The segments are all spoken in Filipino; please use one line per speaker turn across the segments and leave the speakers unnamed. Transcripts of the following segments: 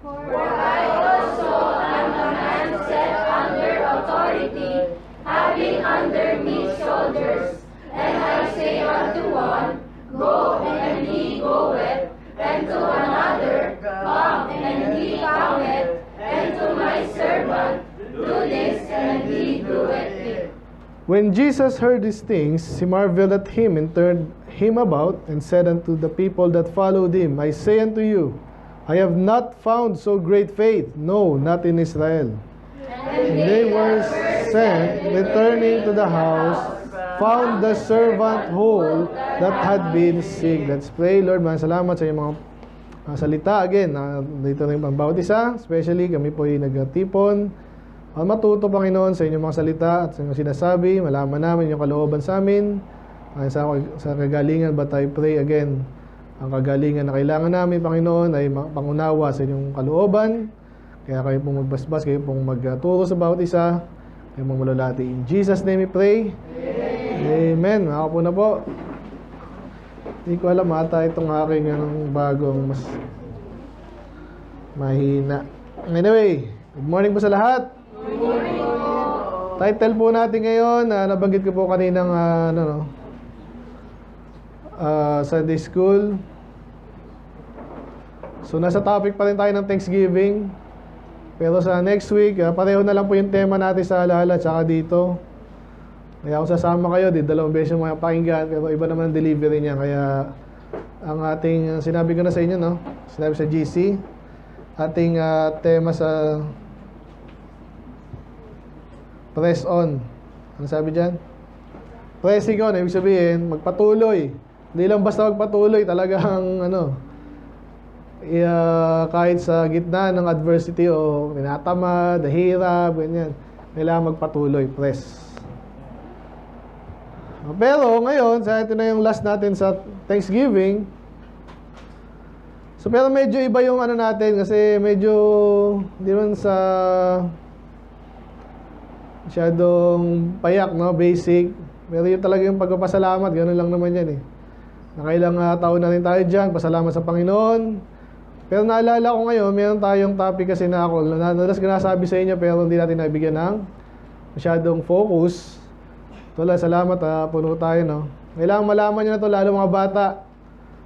For I also am a man set under authority, having under me soldiers. And I say unto one, Go, and he goeth, and to another, Come, and he cometh, and to my servant, Do this, and he doeth it.
When Jesus heard these things, he marveled at him, and turned him about, and said unto the people that followed him, I say unto you, I have not found so great faith, no, not in Israel.
And
They were sent, returning to the house, found the servant whole that had been sick. Let's pray. Lord, maraming salamat sa iyong mga salita. Again, dito na yung bawat isa, especially kami po yung nagtipon. Matuto, Panginoon, sa inyong mga salita at sa inyong sinasabi. Malaman namin yung kalooban sa amin. Sa kagalingan, but I pray again, ang kagalingan na kailangan namin, Panginoon, ay pangunawa sa inyong kalooban. Kaya kayo pong magbasbas, kayo pong magturo sa bawat isa, kayo pong malalati. In Jesus' name we pray. Amen. Ako po na po. Hindi ko alam ata itong aking bagong mas mahina. Anyway, good morning po sa lahat.
Good morning po.
Title po natin ngayon, nabanggit ko po kaninang Sunday School. So nasa topic pa rin tayo ng Thanksgiving. Pero sa next week, pareho na lang po yung tema natin sa Alala tsaka dito. Kaya kung sasama kayo, di 2 beses yung mga pakinggan, pero iba naman ang delivery niya. Kaya ang ating, sinabi ko na sa inyo, no? Sinabi sa GC, ating tema sa press on. Ano sabi dyan? Pressing on, ibig sabihin, magpatuloy. Hindi lang basta magpatuloy, talagang kahit sa gitna ng adversity o tinatamad, hirap, ganyan, kailangan magpatuloy, press. Pero ngayon, sa ito na yung last natin sa Thanksgiving. So pero medyo iba yung natin kasi medyo hindi man sa masyadong payak, no? Basic. Pero yun talaga yung pagpapasalamat, ganoon lang naman yan eh. Nakailang taon na rin tayo dyan, pasalamat sa Panginoon. Pero naalala ko ngayon, meron tayong topic kasi na ako, nadas ko nasabi sa inyo pero hindi natin nabigyan ng masyadong focus. Tula, salamat puno tayo, no? Kailangan malaman nyo na to, lalo mga bata.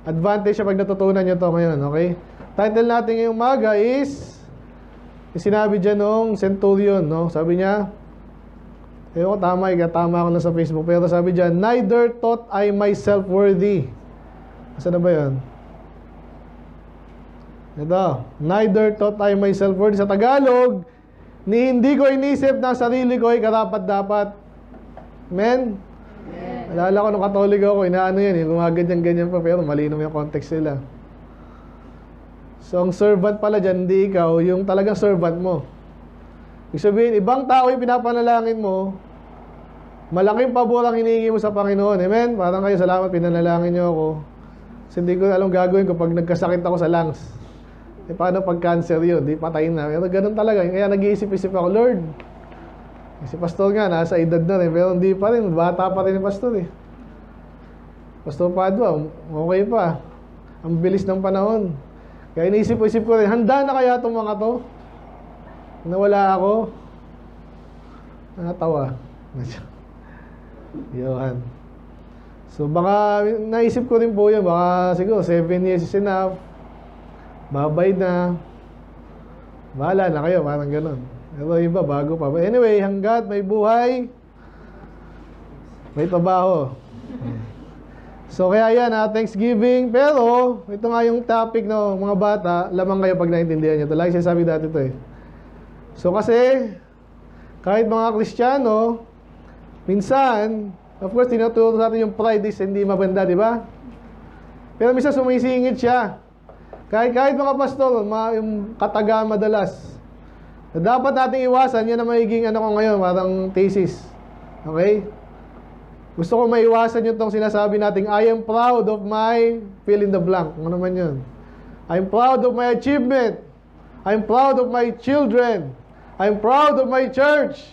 Advantage siya pag natutunan nyo to ngayon, okay? Title natin ngayong umaga is sinabi dyan nung centurion, no? Sabi niya, tama ako na sa Facebook, pero sabi dyan, neither thought I myself worthy. Saan na ba yun? Ito, neither thought I myself worthy. Sa Tagalog, hindi ko inisip na sarili ko ay karapat-dapat. Amen? Alala ko nung Katolik ako, inaano yan, gumaganyan-ganyan pa, pero malinaw yung context nila. So, ang servant pala dyan, hindi ikaw, yung talagang servant mo. Ibig sabihin, ibang tao yung pinapanalangin mo, malaking pabor ang hinihingi mo sa Panginoon. Amen? Parang kayo, salamat, pinanalangin nyo ako. Kasi hindi ko alam gagawin ko pag nagkasakit ako sa lungs. Paano pag cancer yun? Di patayin na. Pero ganun talaga. Kaya nag-iisip-isip ako, Lord, si pastor nga, nasa edad na rin, pero hindi pa rin, bata pa rin yung pastor eh. Pastor Padua, okay pa. Ang bilis ng panahon. Kaya iniisip-isip ko rin, handa na kaya itong mga to? Nawala ako. Nakatawa. Yohan. So baka, naisip ko rin po yun, baka siguro 7 years is enough. Babay na. Bahala na kayo, parang ganun. Pero iba, bago pa. But anyway, hanggat may buhay, may trabaho. So kaya yan, Thanksgiving. Pero, ito nga yung topic ng mga bata, lamang kayo pag naintindihan nyo. Lagi sinasabi dati ito eh. So kasi, kahit mga Kristiyano, minsan, of course, tinuturo sa atin yung pride is hindi maganda, di ba? Pero minsan sumisingit siya. Kahit mga pastor, yung kataga madalas, na dapat nating iwasan, yan na magiging ko ngayon, parang thesis. Okay? Gusto ko maiwasan yung tong sinasabi nating, I am proud of my fill in the blank. Ano naman yun? I'm proud of my achievement. I'm proud of my children. I'm proud of my church.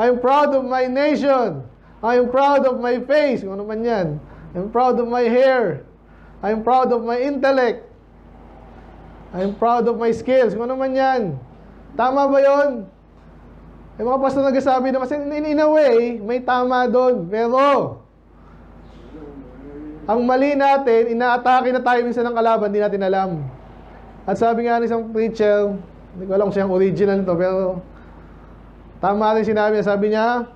I'm proud of my nation. I'm proud of my face. Ano naman yan? I'm proud of my hair. I'm proud of my intellect. I'm proud of my skills. Kung ano man yan. Tama ba yun? Yung mga pastor nagsasabi na kasi in a way, may tama doon. Pero, ang mali natin, inaatake na tayo minsan ng kalaban, hindi natin alam. At sabi nga ng isang preacher, hindi ko alam kung siyang original nito, pero tama rin sinabi niya. Sabi niya,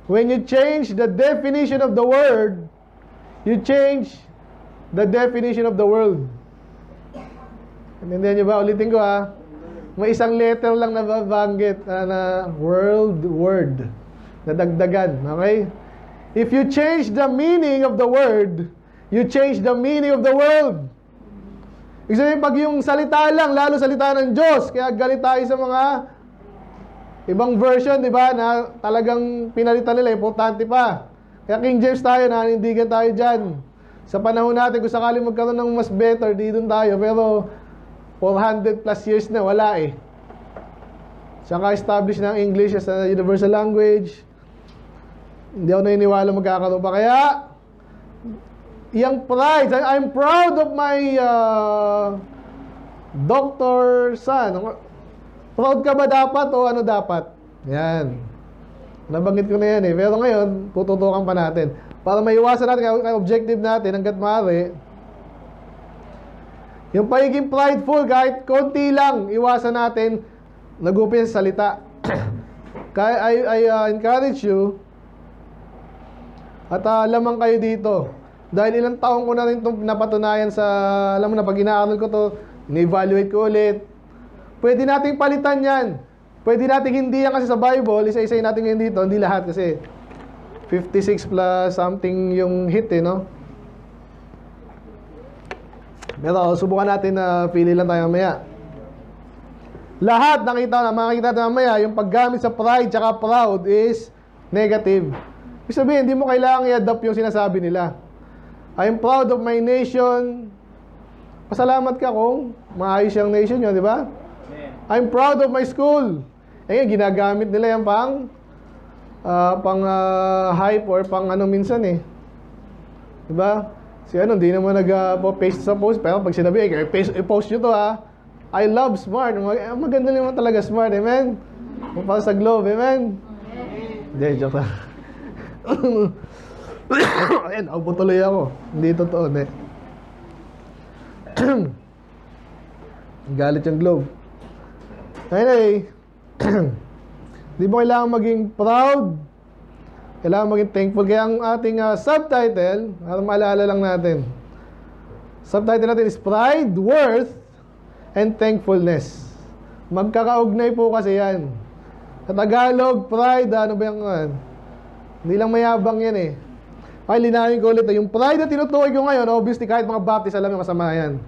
when you change the definition of the word, you change the definition of the world. Intindihan niyo ba? Ulitin ko ha. May isang letter lang na babanggit na word na dagdagan. Okay? If you change the meaning of the word, you change the meaning of the world. Ibig sabihin, pag yung salita lang, lalo salita ng Diyos, kaya galit tayo sa mga ibang version, di ba, na talagang pinalitan nila, importante pa. Kaya King James tayo, nanindigan tayo dyan. Sa panahon natin, kung sakaling magkaroon ng mas better, di doon tayo. Pero 400 plus years na, wala eh. Saka establish ng English as a universal language. Hindi ako naniniwala magkakaroon pa. Kaya, yung pride, I'm proud of my doctor son. Proud ka ba dapat o ano dapat? Yan. Nabanggit ko na yan eh. Pero ngayon, tututukan pa natin. Para maiwasan natin, kaya objective natin, hanggat maaari, yung pagiging prideful, kahit konti lang, iwasan natin, nag-upin sa salita. Kaya I encourage you, at lamang kayo dito. Dahil ilang taon ko na rin itong napatunayan sa, alam mo na, pag inaaral ko to, ini-evaluate ko ulit. Pwede nating palitan yan. Pwede nating hindi yan kasi sa Bible, isa-isay natin ngayon dito, hindi lahat kasi 56 plus something yung hit eh, no? Pero subukan natin na pili lang tayo mamaya. Lahat makikita natin mamaya, yung paggamit sa pride tsaka proud is negative. Ibig sabihin, hindi mo kailangang i-adopt yung sinasabi nila. I'm proud of my nation. Pasalamat ka kung maayos yung nation nyo, di ba? I'm proud of my school. Eh, ginagamit nila yan pang hype or pang ano minsan eh. Di ba? Si ano, hindi naman nag-paste sa post. Pero pag sinabi, i-post nyo to ha. I love smart. Maganda naman talaga smart, amen? Para sa globe, amen? Hindi, joke lang. Ayan, aupo tuloy ako. Hindi totoo, hindi. Galit yung globe. Anyway, di ba kailangan maging proud? Kailangan maging thankful. Kaya ang ating subtitle, para maalala lang natin, subtitle natin is Pride, Worth, and Thankfulness. Magkakaugnay po kasi yan. Sa Tagalog, pride, ano ba yung hindi lang mayabang yan eh. Ay, linawin ko ulit. Yung pride na tinutukoy ko ngayon, obviously kahit mga Baptist, alam yung masama yan.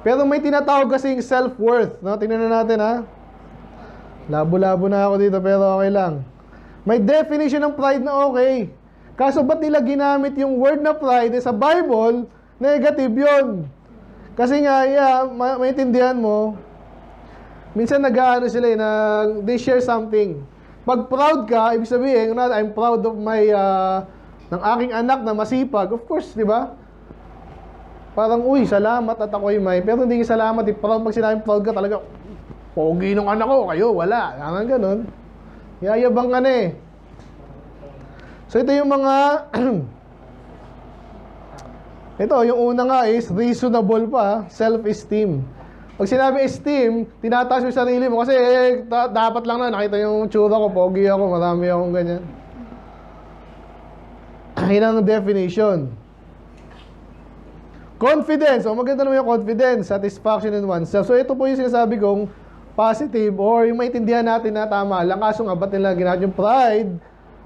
Pero may tinatawag kasing self-worth. No? Tingnan na natin ha. Labo-labo na ako dito pero okay lang. May definition ng pride na okay. Kaso ba't nila ginamit yung word na pride sa Bible? Negative yun. Kasi nga, maintindihan mo, minsan nag-ano sila they share something. Pag proud ka, ibig sabihin, I'm proud of my, ng aking anak na masipag. Of course, di ba? Parang, uy, salamat at ako'y may. Pero hindi salamat, proud. Pag sinabing proud ka talaga, pogi ng anak ko, kayo, wala. Ganun, ganun. Yayabang ka na eh. So ito yung mga ito, yung una nga is reasonable pa, self-esteem. Pag sinabi esteem, tinataas mo yung sarili mo kasi dapat lang na nakita yung tsura ko, pogi ako, marami akong ganyan. Yun ang definition. Confidence. O maganda naman yung confidence, satisfaction in oneself. So ito po yung sinasabi kong positive or yung maintindihan natin na tama lang. Kaso nga, ba't nila ginamit yung pride?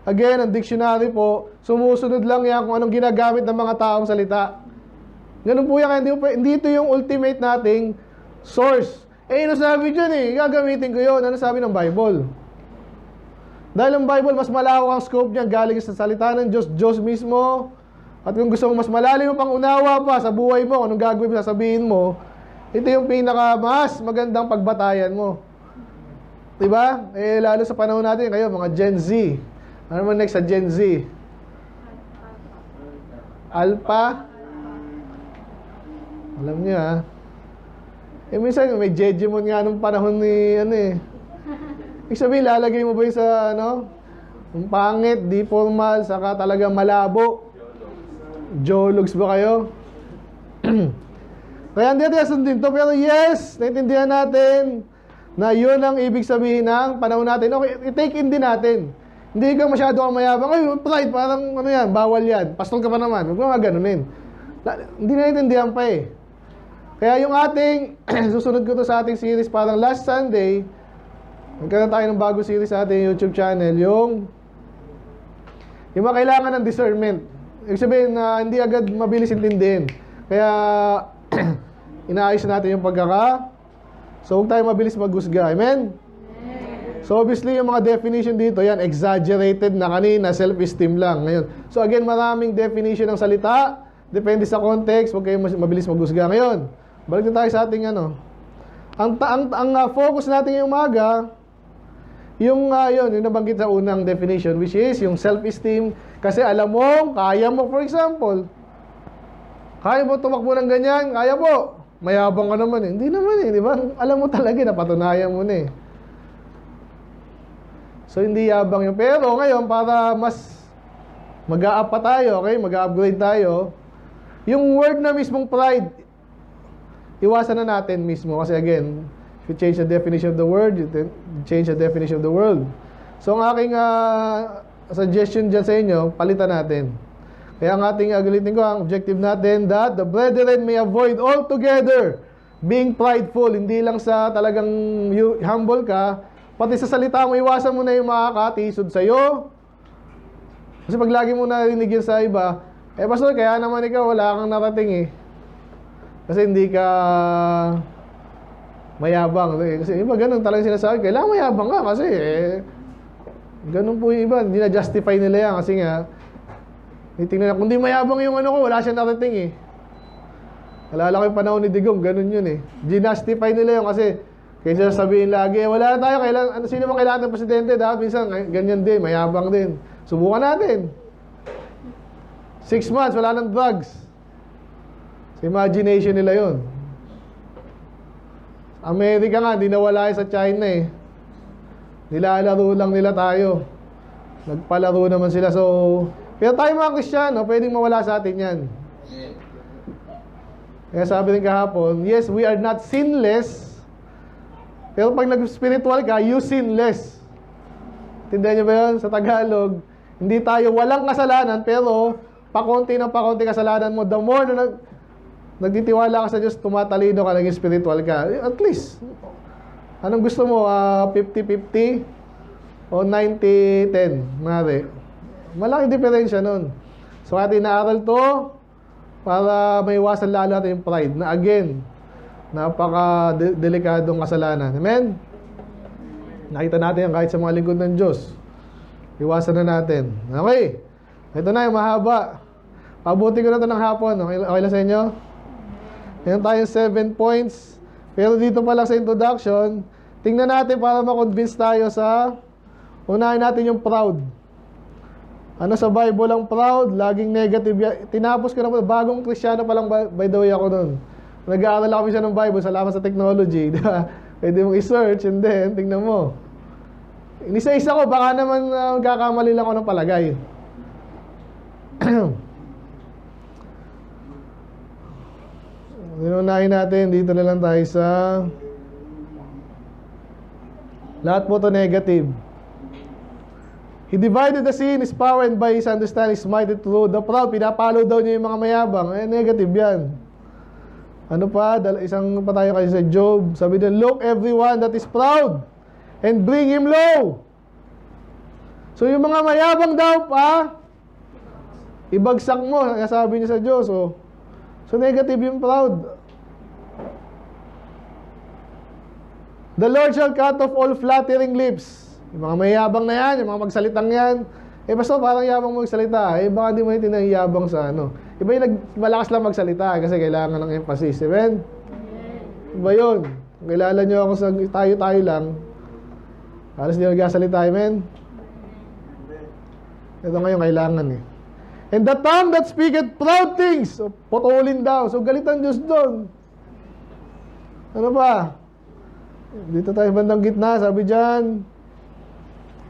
Again, ang dictionary po, sumusunod lang yan kung anong ginagamit ng mga taong salita. Ganun po yan, hindi ito yung ultimate nating source. Eh, ano sabi dyan eh? Gagamitin ko yun. Ano sabi ng Bible? Dahil ang Bible, mas malawak ang scope niya galing sa salita ng Diyos, Diyos mismo. At kung gusto mo mas malalim mo pang unawa pa sa buhay mo, anong gagawin mo, sasabihin mo, ito yung pinaka mas magandang pagbatayan mo. Diba? Eh, lalo sa panahon natin, kayo, mga Gen Z. Ano naman next sa Gen Z? Alpha? Alam niyo ha? Eh, minsan, may jejemon nga nung panahon ni, ano eh. Ibig sabihin, lalagay mo ba yung sa, ano? Yung pangit, di formal, saka talaga malabo. Jologs ba kayo? Kaya hindi natin sundin to, pero yes, naintindihan natin na yun ang ibig sabihin ng panahon natin. Okay, i-take in din natin. Hindi ka masyado kang mayabang. Ay, pride, parang ano yan, bawal yan. Pastol ka pa naman. Huwag mo nga ganunin. Hindi naintindihan pa eh. Kaya yung ating, susunod ko to sa ating series, parang last Sunday, nagkaroon tayo ng bago series sa ating YouTube channel, yung mga kailangan ng discernment. Ibig sabihin na hindi agad mabilis intindihin. Kaya, inaayos natin yung so huwag tayo mabilis maghusga. Amen? So obviously, yung mga definition dito, yan, exaggerated na kanina, self-esteem lang. Ngayon, so again, maraming definition ng salita, depende sa context, huwag kayo mabilis maghusga. Ngayon, balik na tayo sa ating ano. Ang focus natin ngayong umaga, yung nabanggit sa unang definition, which is yung self-esteem. Kasi alam mo, kaya mo, for example, kaya mo tumakbo ng ganyan, kaya mo. Mayabang ka naman eh. Hindi naman eh, di ba? Alam mo talaga, napatunayan mo na eh. So, hindi yabang yun. Pero ngayon, para mas mag-a-up pa tayo, okay? Mag-a-upgrade tayo. Yung word na mismong pride, iwasan na natin mismo. Kasi again, if you change the definition of the word, you change the definition of the world. So, ang aking suggestion dyan sa inyo, palitan natin. Kaya ang ating galitin ko, ang objective natin, that the brethren may avoid altogether being prideful. Hindi lang sa talagang humble ka, pati sa salita mo, iwasan mo na yung makakatisod sa'yo. Kasi pag lagi mo narinig yun sa iba, pastor, kaya naman ikaw, wala kang narating eh. Kasi hindi ka mayabang. Kasi iba, ganun talagang sinasabi. Kailangan mayabang ka kasi ganun po yung iba. Hindi na-justify nila yan kasi nga, tingnan na, kung di mayabang yung ano ko, wala siya narating eh. Alala ko yung panahon ni Digong, ganun yun eh. Ginustify nila yun kasi kaysa sabihin lagi, wala tayo, sino bang kailangan ng presidente? Dapat minsan, ganyan din, mayabang din. Subukan natin. 6 months, wala nang drugs. Sa imagination nila yun. Amerika nga, di nawala sa China eh. Nilalaro lang nila tayo. Nagpalaro naman sila, so pero tayo mga Kristiyano, pwedeng mawala sa atin yan. Kaya sabi rin kahapon, yes, we are not sinless. Pero pag nag-spiritual ka, you sinless. Tindihan niyo ba yun? Sa Tagalog, hindi tayo walang kasalanan, pero pakonti ng pakonti kasalanan mo. The more na nagtitiwala ka sa Diyos, tumatalino ka, naging spiritual ka. At least, anong gusto mo? 50-50 o 90-10? Mari. Malaking diferensya nun. So, atin naaral to para maiwasan lalo natin yung pride na again, napaka-delikadong kasalanan. Amen? Nakita natin yan kahit sa mga lingkod ng Diyos. Iwasan na natin. Okay. Ito na yung mahaba. Pabuti ko na ito ng hapon. Okay lang sa inyo? Meron tayong 7 points. Pero dito pa lang sa introduction, tingnan natin para ma-convince tayo sa unahin natin yung proud. Ano sa Bible ang proud? Laging negative. Tinapos ko na po. Bagong Kristiyano pa lang, by the way, ako nun. Nag-aaral ako siya ng Bible. Salamat sa technology. Diba? Pwede mong i-search and then, tingnan mo. Inisa-isa ko, baka naman magkakamali lang ako ng palagay. Inunahin natin. Dito na lang tayo sa lahat po to negative. He divided the sea in his power and by his understanding is mighty through the proud. Pinapalo daw niya yung mga mayabang. Negative yan. Ano pa? Isang pa tayo kasi sa Job. Sabi doon, look everyone that is proud and bring him low. So yung mga mayabang daw pa, ibagsak mo. Sabi niya sa Diyos. So negative yung proud. The Lord shall cut off all flattering lips. Yung mga mayabang na yan, yung mga magsalitang yan. Basta parang yabang magsalita. Baka hindi mo yung tinayabang sa ano. Iba yung malakas lang magsalita kasi kailangan ng emphasis. Amen? Iba yun. Kung kilala nyo ako sa tayo-tayo lang, halos hindi nagsasalita. Amen? Ito ngayon kailangan eh. And the tongue that speaketh proud things, so, putulin daw. So galit ang Diyos doon. Ano ba? Dito tayo bandang gitna, sabi dyan.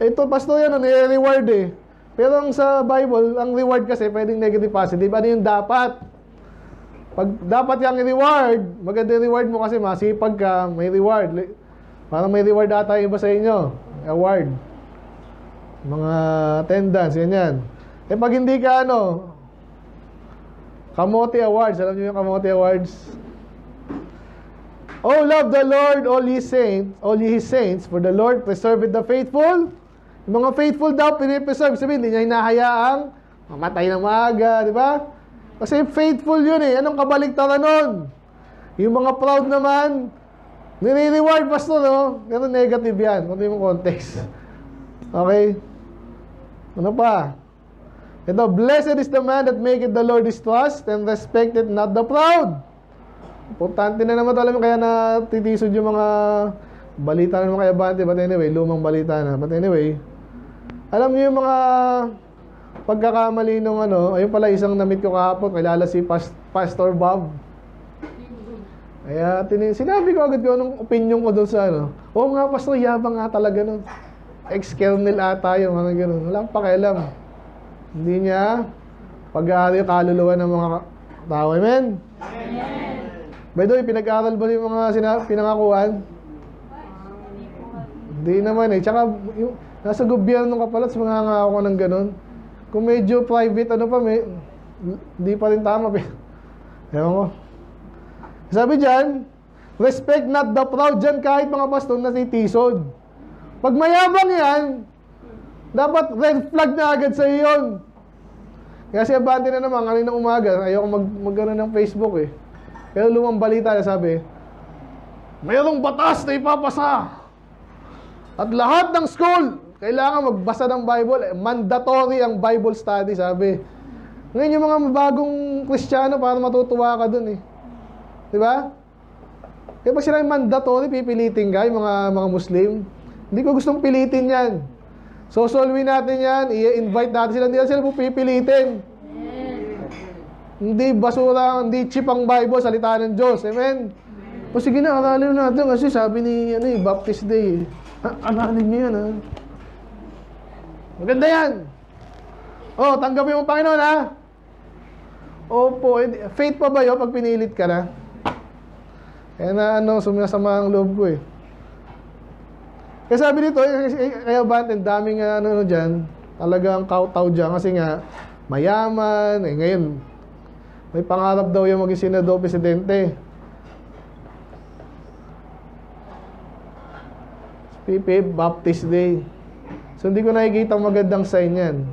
Ito, pastor yan, nire-reward eh. Pero ang sa Bible, ang reward kasi pwedeng negative, positive. Ano yung dapat? Pag dapat yung reward, maganda reward mo kasi masipag ka, may reward. Parang may reward ata yung iba sa inyo. Award. Mga attendance, ganyan. Eh pag hindi ka Kamote Awards. Alam niyo yung Kamote Awards? Oh, love the Lord, all His saints, for the Lord preserveth the faithful. Yung mga faithful daw, pinipreserve. Sabihin, hindi niya hinahayaang mamatay ng maaga, di ba? Kasi faithful yun eh. Anong kabaliktaran nun? Yung mga proud naman, nire-reward pastor, no? Pero negative yan. Kung yung context. Okay? Ano pa? Ito, blessed is the man that maketh the Lord his trust and respecteth not the proud. Importante na naman alam kaya natitisod yung mga balita naman kaya Bante. But anyway, lumang balita na. But anyway, alam niyo yung mga pagkakamali nung ayun pala isang namit ko kahapon, kilala si Pastor Bob. Kaya sinabi ko agad ko anong opinion ko doon sa Oo nga, Pastor, yabang nga talaga nun. Ex-kernel ata yung mga ganun. Wala akong pakialam. Hindi niya pag-aari yung kaluluwa ng mga tao. Amen? Amen. By the way, pinag-aaral ba yung mga pinangakuan? Hindi naman eh. Tsaka, nasa gobyerno ka pala, mga ngako ng ganun. Kung medyo private, hindi pa rin tama. Ewan ko. Sabi dyan, respect not the proud dyan kahit mga pastor na titisod. Pag mayabang yan, dapat red flag na agad sa iyon. Kasi abante na naman, kaninang umaga, ayoko mag-gano ng Facebook eh. Pero lumang balita na sabi, mayroong batas na ipapasa. At lahat ng school, kailangan magbasa ng Bible. Mandatory ang Bible study, sabi. Ngayon yung mga bagong Kristiyano, para matutuwa ka dun eh. Diba? Kaya pag sila yung mandatory, pipilitin ka, yung mga Muslim. Hindi ko gustong pilitin yan. So, solve natin yan, i-invite natin sila. Hindi sila pipilitin. Hindi basura, hindi cheap ang Bible, salita ng Diyos. Amen? O sige na, aralin natin kasi sabi ni Baptist Day. Aralin niyo yan, ha? Maganda yan. Oh, tanggapin mo Panginoon, ha? Opo, faith pa ba yun pag pinilit ka na? Kaya na sumasama ang loob ko eh. Kaya sabi dito, kaya ba, ang daming dyan, talagang kautaw dyan kasi nga, mayaman, ngayon, may pangarap daw yung maging senador, presidente. PP, Baptist Day. So, hindi ko nakikita magandang sign yan.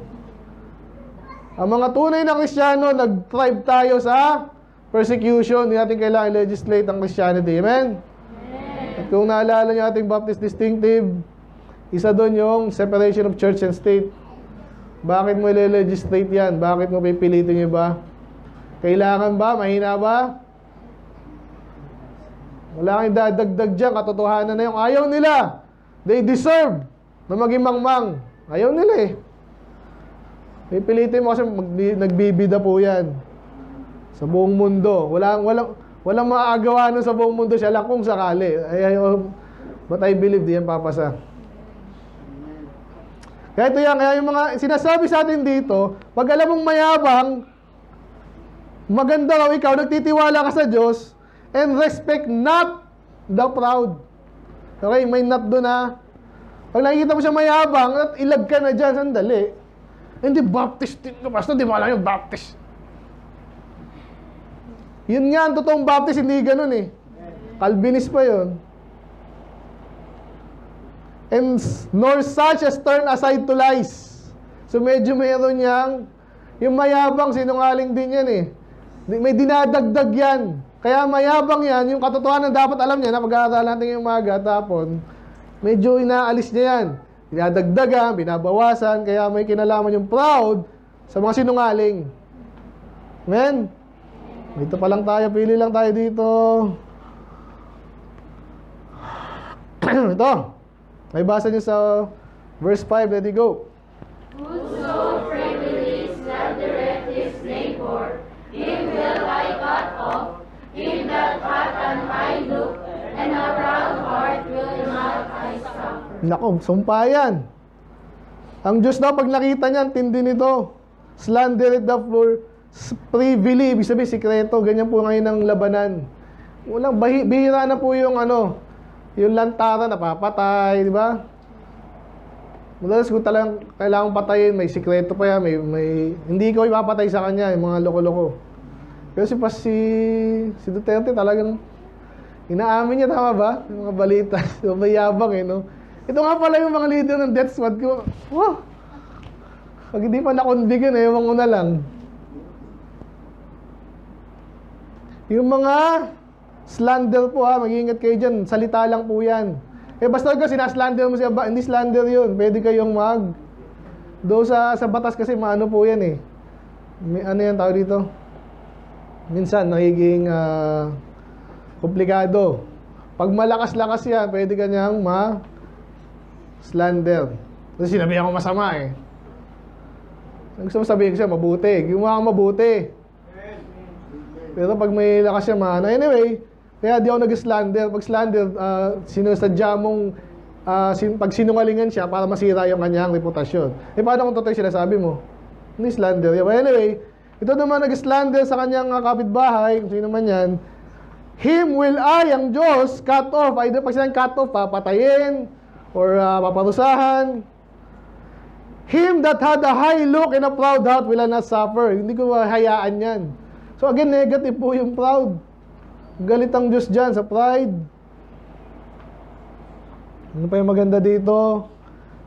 Ang mga tunay na Kristiyano, nag-thrive tayo sa persecution. Hindi natin kailangan legislate ang Christianity. Amen? At kung naalala niyo ating Baptist Distinctive, isa doon yung separation of church and state. Bakit mo i-legislate yan? Bakit mo pipilitin niyo ba? Kailangan ba? Mahina ba? Wala kang dadagdag dyan. Katotohanan na yung ayaw nila. They deserve na maging mangmang. Ayaw nila eh. Pipilitin mo kasi nagbibida po yan. Sa buong mundo. Walang maagawa nun sa buong mundo siya lang kung sakali. But I believe di yan papasa. Kaya ito yan. Kaya yung mga sinasabi sa atin dito, pag alam mong mayabang, maganda raw ikaw, nagtitiwala ka sa Diyos, and respect not the proud. Okay, may not doon ha. Pag nakikita mo siya mayabang, at ilag ka na dyan, sandali. Hindi, Baptist, basta di mo alam yung Baptist. Yun nga, ang totoong Baptist, hindi ganun eh. Calvinist pa yun. And nor such as turn aside to lies. So medyo mayroon niyang, yung mayabang, sinungaling din yan eh. May dinadagdag yan. Kaya mayabang yan, yung katotohanan dapat alam niya na pag-aaral natin yung umaga, tapon, medyo inaalis niya yan. Dinadagdagan, binabawasan, kaya may kinalaman yung proud sa mga sinungaling. Amen? Dito pa lang tayo, pili lang tayo dito. Ito. May basa niyo sa verse 5, ready, go.
Whoso privily slandereth his neighbor, him will I cut off. Him that hath an high look, and a proud heart will not I suffer.
Nako, sumpa yan. Ang Diyos daw, pag nakita niyan, tindi nito. Slandered the poor privily. Ibig sabihin, sikreto. Ganyan po ngayon ang labanan. Walang, bihira na po yung yung lantaran, napapatay, di ba? Madalas kung talagang kailangan patayin, may sikreto pa yan, hindi ikaw ipapatay sa kanya, yung mga loko-loko. Pero si Duterte talagang inaamin niya, tama ba? Yung mga balita, so, may yabang no? Ito nga pala yung mga leader ng death squad ko. Wow! Pag hindi pa nakonbigan, ewan ko na lang. Yung mga slander po mag-iingat kayo dyan. Salita lang po yan. Basta ko sinaslander mo siya, hindi slander yun. Pwede kayong doon sa batas kasi maano po yan May, ano yan tawag dito? Minsan, nagiging komplikado. Pag malakas-lakas yan, pwede kanyang slander. Kasi sinabihan ko masama Ang gusto mo sabihin ko siya, mabuti. Gumawa ka mabuti. Pero pag may lakas siya, anyway, kaya di ako nag-slander. Pag slander, sinusadya mong pag sinungalingan siya para masira yung kanyang reputasyon. Paano kung totoo yung sinasabi mo? Hindi slander. But anyway, ito naman nag-slander sa kanyang kapitbahay, kung sino man yan. Him will I, ang Diyos, cut off. Either pag sinang cut off, papatayin, or paparusahan. Him that had a high look and a proud heart will not suffer. Hindi ko hayaan yan. So again, negative po yung proud. Galit ang Diyos dyan sa pride. Ano pa yung maganda dito?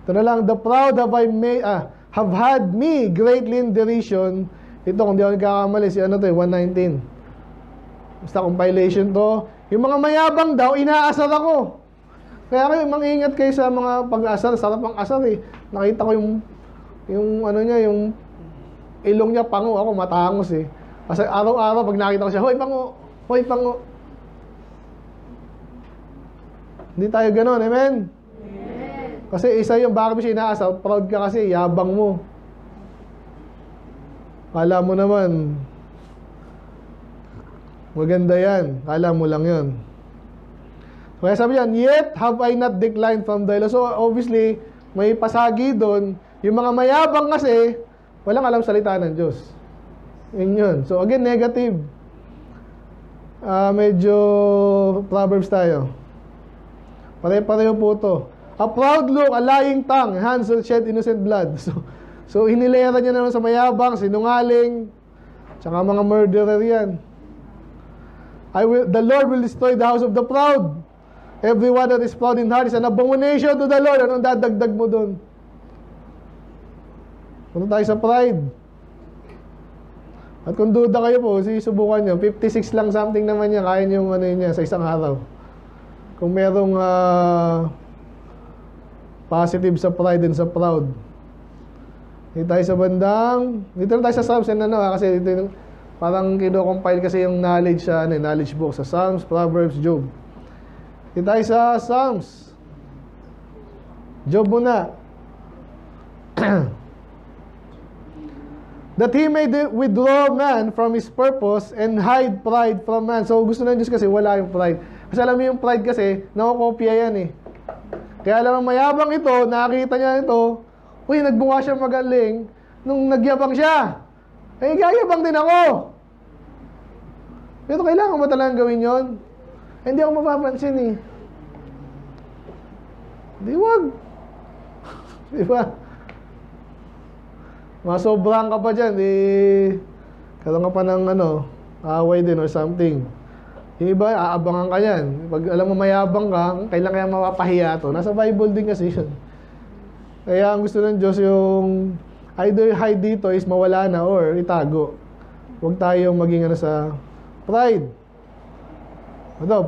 Ito na lang, the proud have had me greatly in derision. Ito, kung di ako nagkakamali, 119. Basta compilation to. Yung mga mayabang daw, inaasar ako. Kaya kayo, mangingat kayo sa mga pag-asar. Sarap ang asar Nakita ko yung ilong niya, pango. Ako, matangos Kasi araw-araw, pag nakita ko siya, hoy, pango! Hoy, pango! Hindi tayo ganon, amen? Kasi isa yung bakit mo siya inaasar, proud ka kasi, yabang mo. Kala mo naman, maganda yan. Kala mo lang yun. Kaya sabi yan, yet have I not declined from thy law. So obviously, may pasagi doon. Yung mga mayabang kasi, walang alam salita ng Diyos. Yun. So again, negative. Medyo Proverbs tayo. Pare-pareho po to. A proud look, a lying tongue, hands will shed innocent blood. So hinilera niya naman sa mayabang, sinungaling, tsaka mga murderer yan. The Lord will destroy the house of the proud. Everyone that is proud in heart is an abomination to the Lord. Anong dadagdag mo doon? Punta tayo sa pride. At kung duda kayo po, subukan nyo, 56 lang something naman niya, kaya nyo niya sa isang araw. Kung merong positive sa pride and sa proud. Dito tayo sa bandang, dito na tayo sa Psalms kasi dito yung, parang kino-compile kasi yung knowledge sa knowledge book sa Psalms, Proverbs, Job. Dito tayo sa Psalms. Job muna. That he may withdraw man from his purpose and hide pride from man. So gusto ng Diyos kasi wala yung pride. Kasi alam mo yung pride kasi, nakokopya yan Kaya alam mo mayabang ito, nakakita niya ito, uy, nagbunga siya magaling, nung nagyabang siya, gayabang din ako. Pero kailangan ba talagang gawin yon? Hindi ako mapapansin Di wag. Di ba? Masobrang ka pa dyan, karoon ka pa ng away din or something. Yung iba, aabangan ka yan. Pag alam mo mayabang ka, kailan kaya mapapahiya to? Nasa Bible din kasi yun. Kaya ang gusto ng Diyos yung either hide dito is mawala na or itago. Huwag tayong maging sa pride.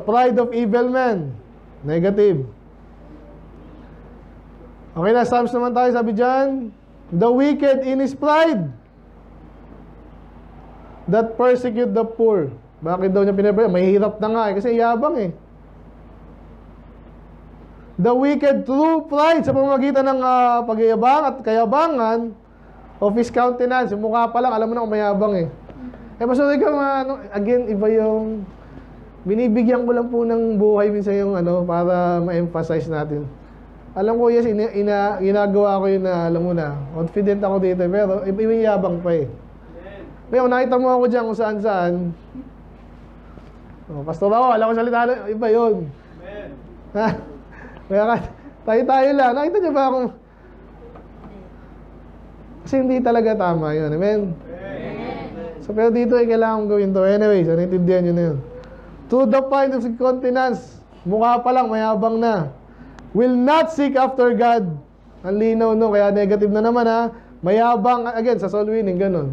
Pride of evil man. Negative. Okay na, Psalms naman tayo, sabi dyan, the wicked in his pride that persecute the poor. Bakit daw niya pinapraya? Mahirap na nga kasi yabang The wicked through pride sa pamamagitan ng pagyayabang at kayabangan of his countenance. Yung mukha pa lang, alam mo na kung mayabang masunod ka again, iba yung binibigyan ko lang po ng buhay minsan yung ano, para ma-emphasize natin. Alam ko, yes, ginagawa ko yun na, alam mo na, confident ako dito, pero iba yabang pa eh. Ngayon, nakita mo ako dyan kung saan-saan. Oh, pastor ako, alam ko salita, iba yun.
Amen.
Ha? Kaya ka, tayo-tayo lang. Nakita niyo ba akong... Kasi hindi talaga tama yun. Amen? So, pero dito ay kailangan gawin to. Anyways, naintindihan nyo na yun. To the point of incontinence, mukha pa lang, mayabang na. Will not seek after God. Ang linaw no, kaya negative na naman ha. Mayabang, again, sa soul winning, ganun.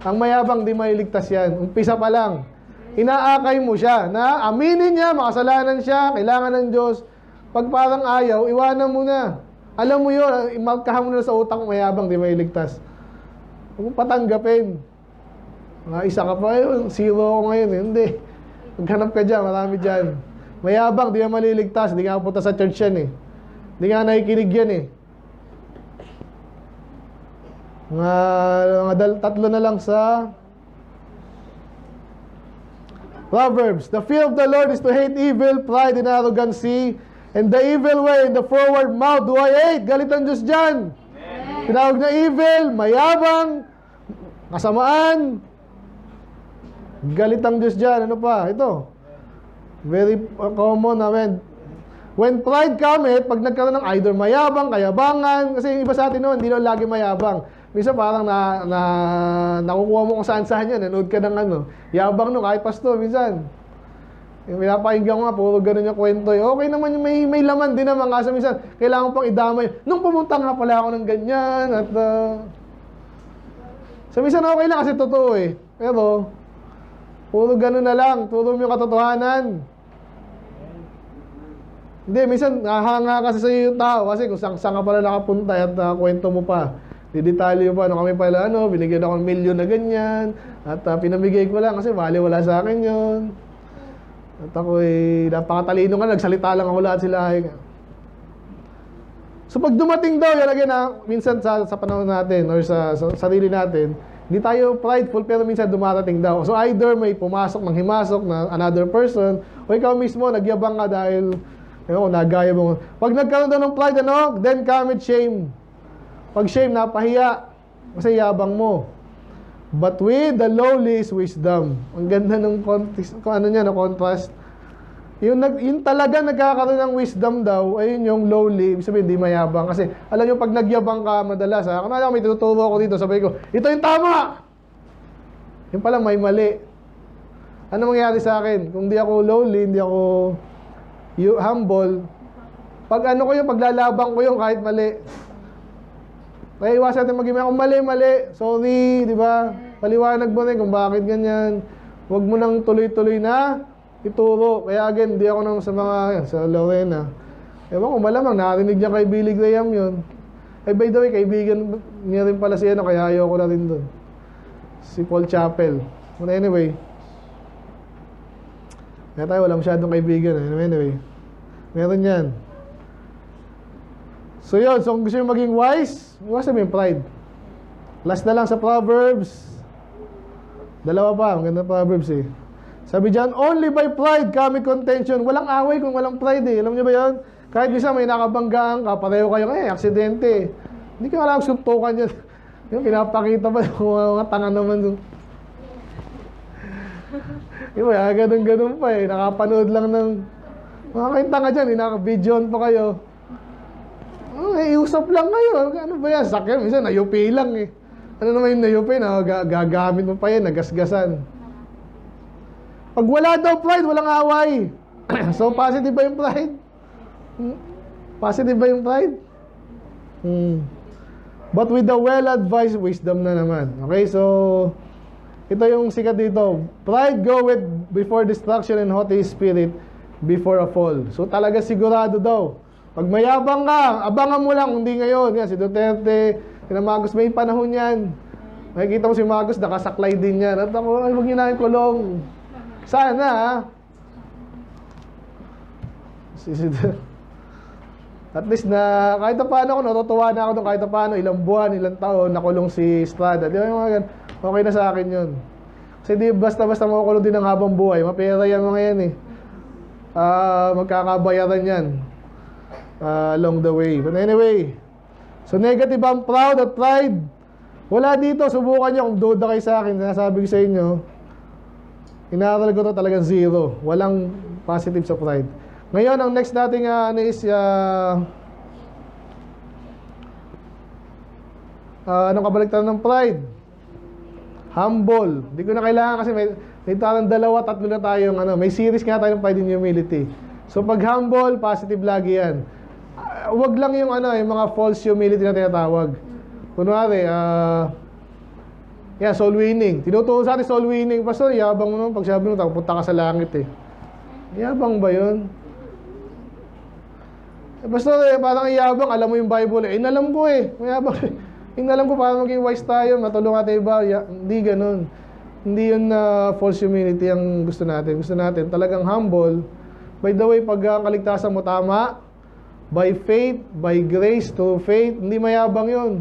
Ang mayabang, di mailigtas yan. Umpisa pa lang. Inaakay mo siya na aminin niya, makasalanan siya, kailangan ng Diyos. Pag parang ayaw, iwanan mo na. Alam mo yun, imarkahan mo na sa utak mo, mayabang, di mailigtas. Huwag mong patanggapin. Mga isa ka pa, zero ako ngayon. Hindi. Maghanap ka dyan, marami dyan. Mayabang, di ka maliligtas. Di ka punta sa church yan eh. Di ka nakikinig yan eh. Tatlo na lang sa Proverbs. The fear of the Lord is to hate evil, pride and arrogancy, and the evil way and the forward mouth do I hate. Galit ang Diyos dyan. Tinawag na evil, mayabang, kasamaan. Galit ang Diyos dyan. Ano pa? Ito. Very common namin. When pride cometh, pag nagkaroon ng either mayabang, kayabangan, kasi yung iba sa atin noon, hindi naman lagi mayabang. Minsan parang nakukuha mo kung saan-saan yan, nanood ka ng ano, yabang no, kahit pastor, minsan. Yung pinapakinggan ko nga, puro ganun yung kwento. Okay naman yung may laman din naman, kasi minsan, kailangan pang idamay. Nung pumunta nga pala ako ng ganyan, at so minsan okay lang kasi totoo eh. Pero, puro ganun na lang, turo mo yung katotohanan. Hindi, minsan nahanga kasi sa iyo yung tao kasi kung saan ka pala nakapunta at kwento mo pa. Didetalyo pa, kami pala, binigyan ako ng milyon na ganyan at pinamigay ko lang kasi wala sa akin yun. At ako napakatalino nga, nagsalita lang ako lahat sila. So pag dumating daw, yan again minsan sa panahon natin or sa sarili natin, hindi tayo prideful pero minsan dumarating daw. So either may pumasok ng himasok na another person o ikaw mismo nagyabang ka dahil nagaya mo. Pag nagkaroon daw ng pride, then cometh shame. Pag shame, napahiya. Kasi yabang mo. But with the lowly is wisdom. Ang ganda ng contrast. Yung talaga nagkakaroon ng wisdom daw, ayun yung lowly, ibig sabihin, hindi mayabang. Kasi alam nyo, pag nagyabang ka madalas, kung may tuturo ako dito, sabi ko, ito yung tama! Yung pala may mali. Ano mangyayari sa akin? Kung di ako lowly, hindi ako humble, pag paglalabang ko yung kahit mali. Kaya iwasan natin maging kung mali, sorry, di ba? Paliwanag mo rin kung bakit ganyan. Huwag mo nang tuloy-tuloy na ituro. Kaya again, di ako nang sa Lorena. Ewan ko, malamang narinig niya kay Billy Graham yun. By the way, kaibigan niya rin pala si kaya ayaw ko na rin dun. Si Paul Chappell. But anyway, kaya tayo wala masyadong kaibigan. Anyway, meron yan. So yun, so kung gusto nyo maging wise, iwasan mo yung pride. Last na lang sa Proverbs. Dalawa pa, ang ganda Proverbs eh. Sabi dyan, only by pride cometh contention. Walang away kung walang pride eh. Alam nyo ba yun? Kahit bisa may nakabanggaan ka, pareho kayo aksidente. Hindi ka alam suntukan dyan. Yung pinapakita pa yung mga tanga naman. Yung ganun pa eh. Nakapanood lang ng mga kayong tanga dyan, naka-videoan pa kayo. Iusap lang kayo. Ano ba yan? Sakyan, minsan nayupi lang eh. Ano naman yung nayupi na gagamit mo pa yan, nagasgasan. Pag wala daw pride, walang away. So, positive ba yung pride? Positive ba yung pride? But with the well-advised wisdom na naman. Okay, so ito yung sikat dito. Pride goeth before destruction and haughty spirit before a fall. So talaga sigurado daw. Pag mayabang ka, abangan mo lang, hindi ngayon. Yan, si Duterte, si Marcos, may panahon yan. Makikita mo si Marcos, nakasaklay din yan. At ako, huwag nyo na yung kulong. Sana, ha? At least na, kahit na paano ako, natutuwa na ako nung kahit na paano, ilang buwan, ilang taon, nakulong si Estrada. Di ba yung mga okay na sa akin yun. Kasi di basta-basta makukulong din ng habang buhay. Mapera yan mga yan eh. magkakabayaran yan along the way. But anyway, so negative ang proud at pride. Wala dito, subukan nyo kung duda kayo sa akin. Sinasabi ko sa inyo, inaaral ko to talagang zero. Walang positive sa pride. Ngayon, ang next nating is anong kabaligtaran ng pride? Humble. Hindi ko na kailangan kasi may tarang 2, 3 na tayong may series nga tayo ng pride and humility. So pag humble, positive lagi yan. Wag lang yung yung mga false humility na tinatawag. Kunwari, soul winning. Tinuturo sa atin soul winning. Pastor, yabang mo naman pag sabi mo, punta ka sa langit eh. Yabang ba yun? Pastor, parang yabang, alam mo yung Bible eh. Inalam ko eh. Mayabang. Inalam ko para maging wise tayo, matulungan tayo ba? Hindi ganun. Hindi yun false humility ang gusto natin. Gusto natin talagang humble. By the way, pag ang kaligtasan mo tama, by faith, by grace, through faith, hindi mayabang yun.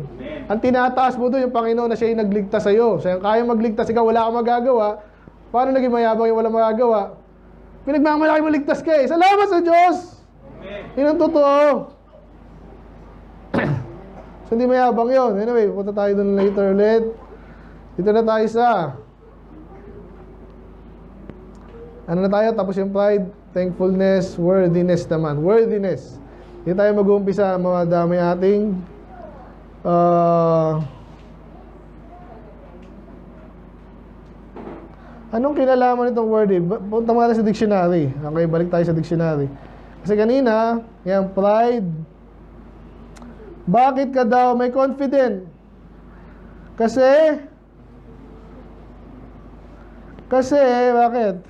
Ang tinataas mo doon, yung Panginoon na siya yung nagligtas sa'yo. Siya yung kaya magligtas, ikaw wala kang magagawa. Paano naging mayabang yung wala magagawa? Pinagmamalaki mo ligtas ka eh. Salamat sa Diyos! Yun ang totoo. So hindi mayabang yun. Anyway, punta tayo doon later ulit. Dito na tayo sa ano na tayo? Tapos yung pride, thankfulness, worthiness naman. Worthiness. Hindi tayo mag-uumpisa mga dami ating anong kinalaman nitong worthy? Punta muna sa dictionary. Okay, balik tayo sa dictionary. Kasi kanina, yan, pride. Bakit ka daw may confident? Kasi, bakit?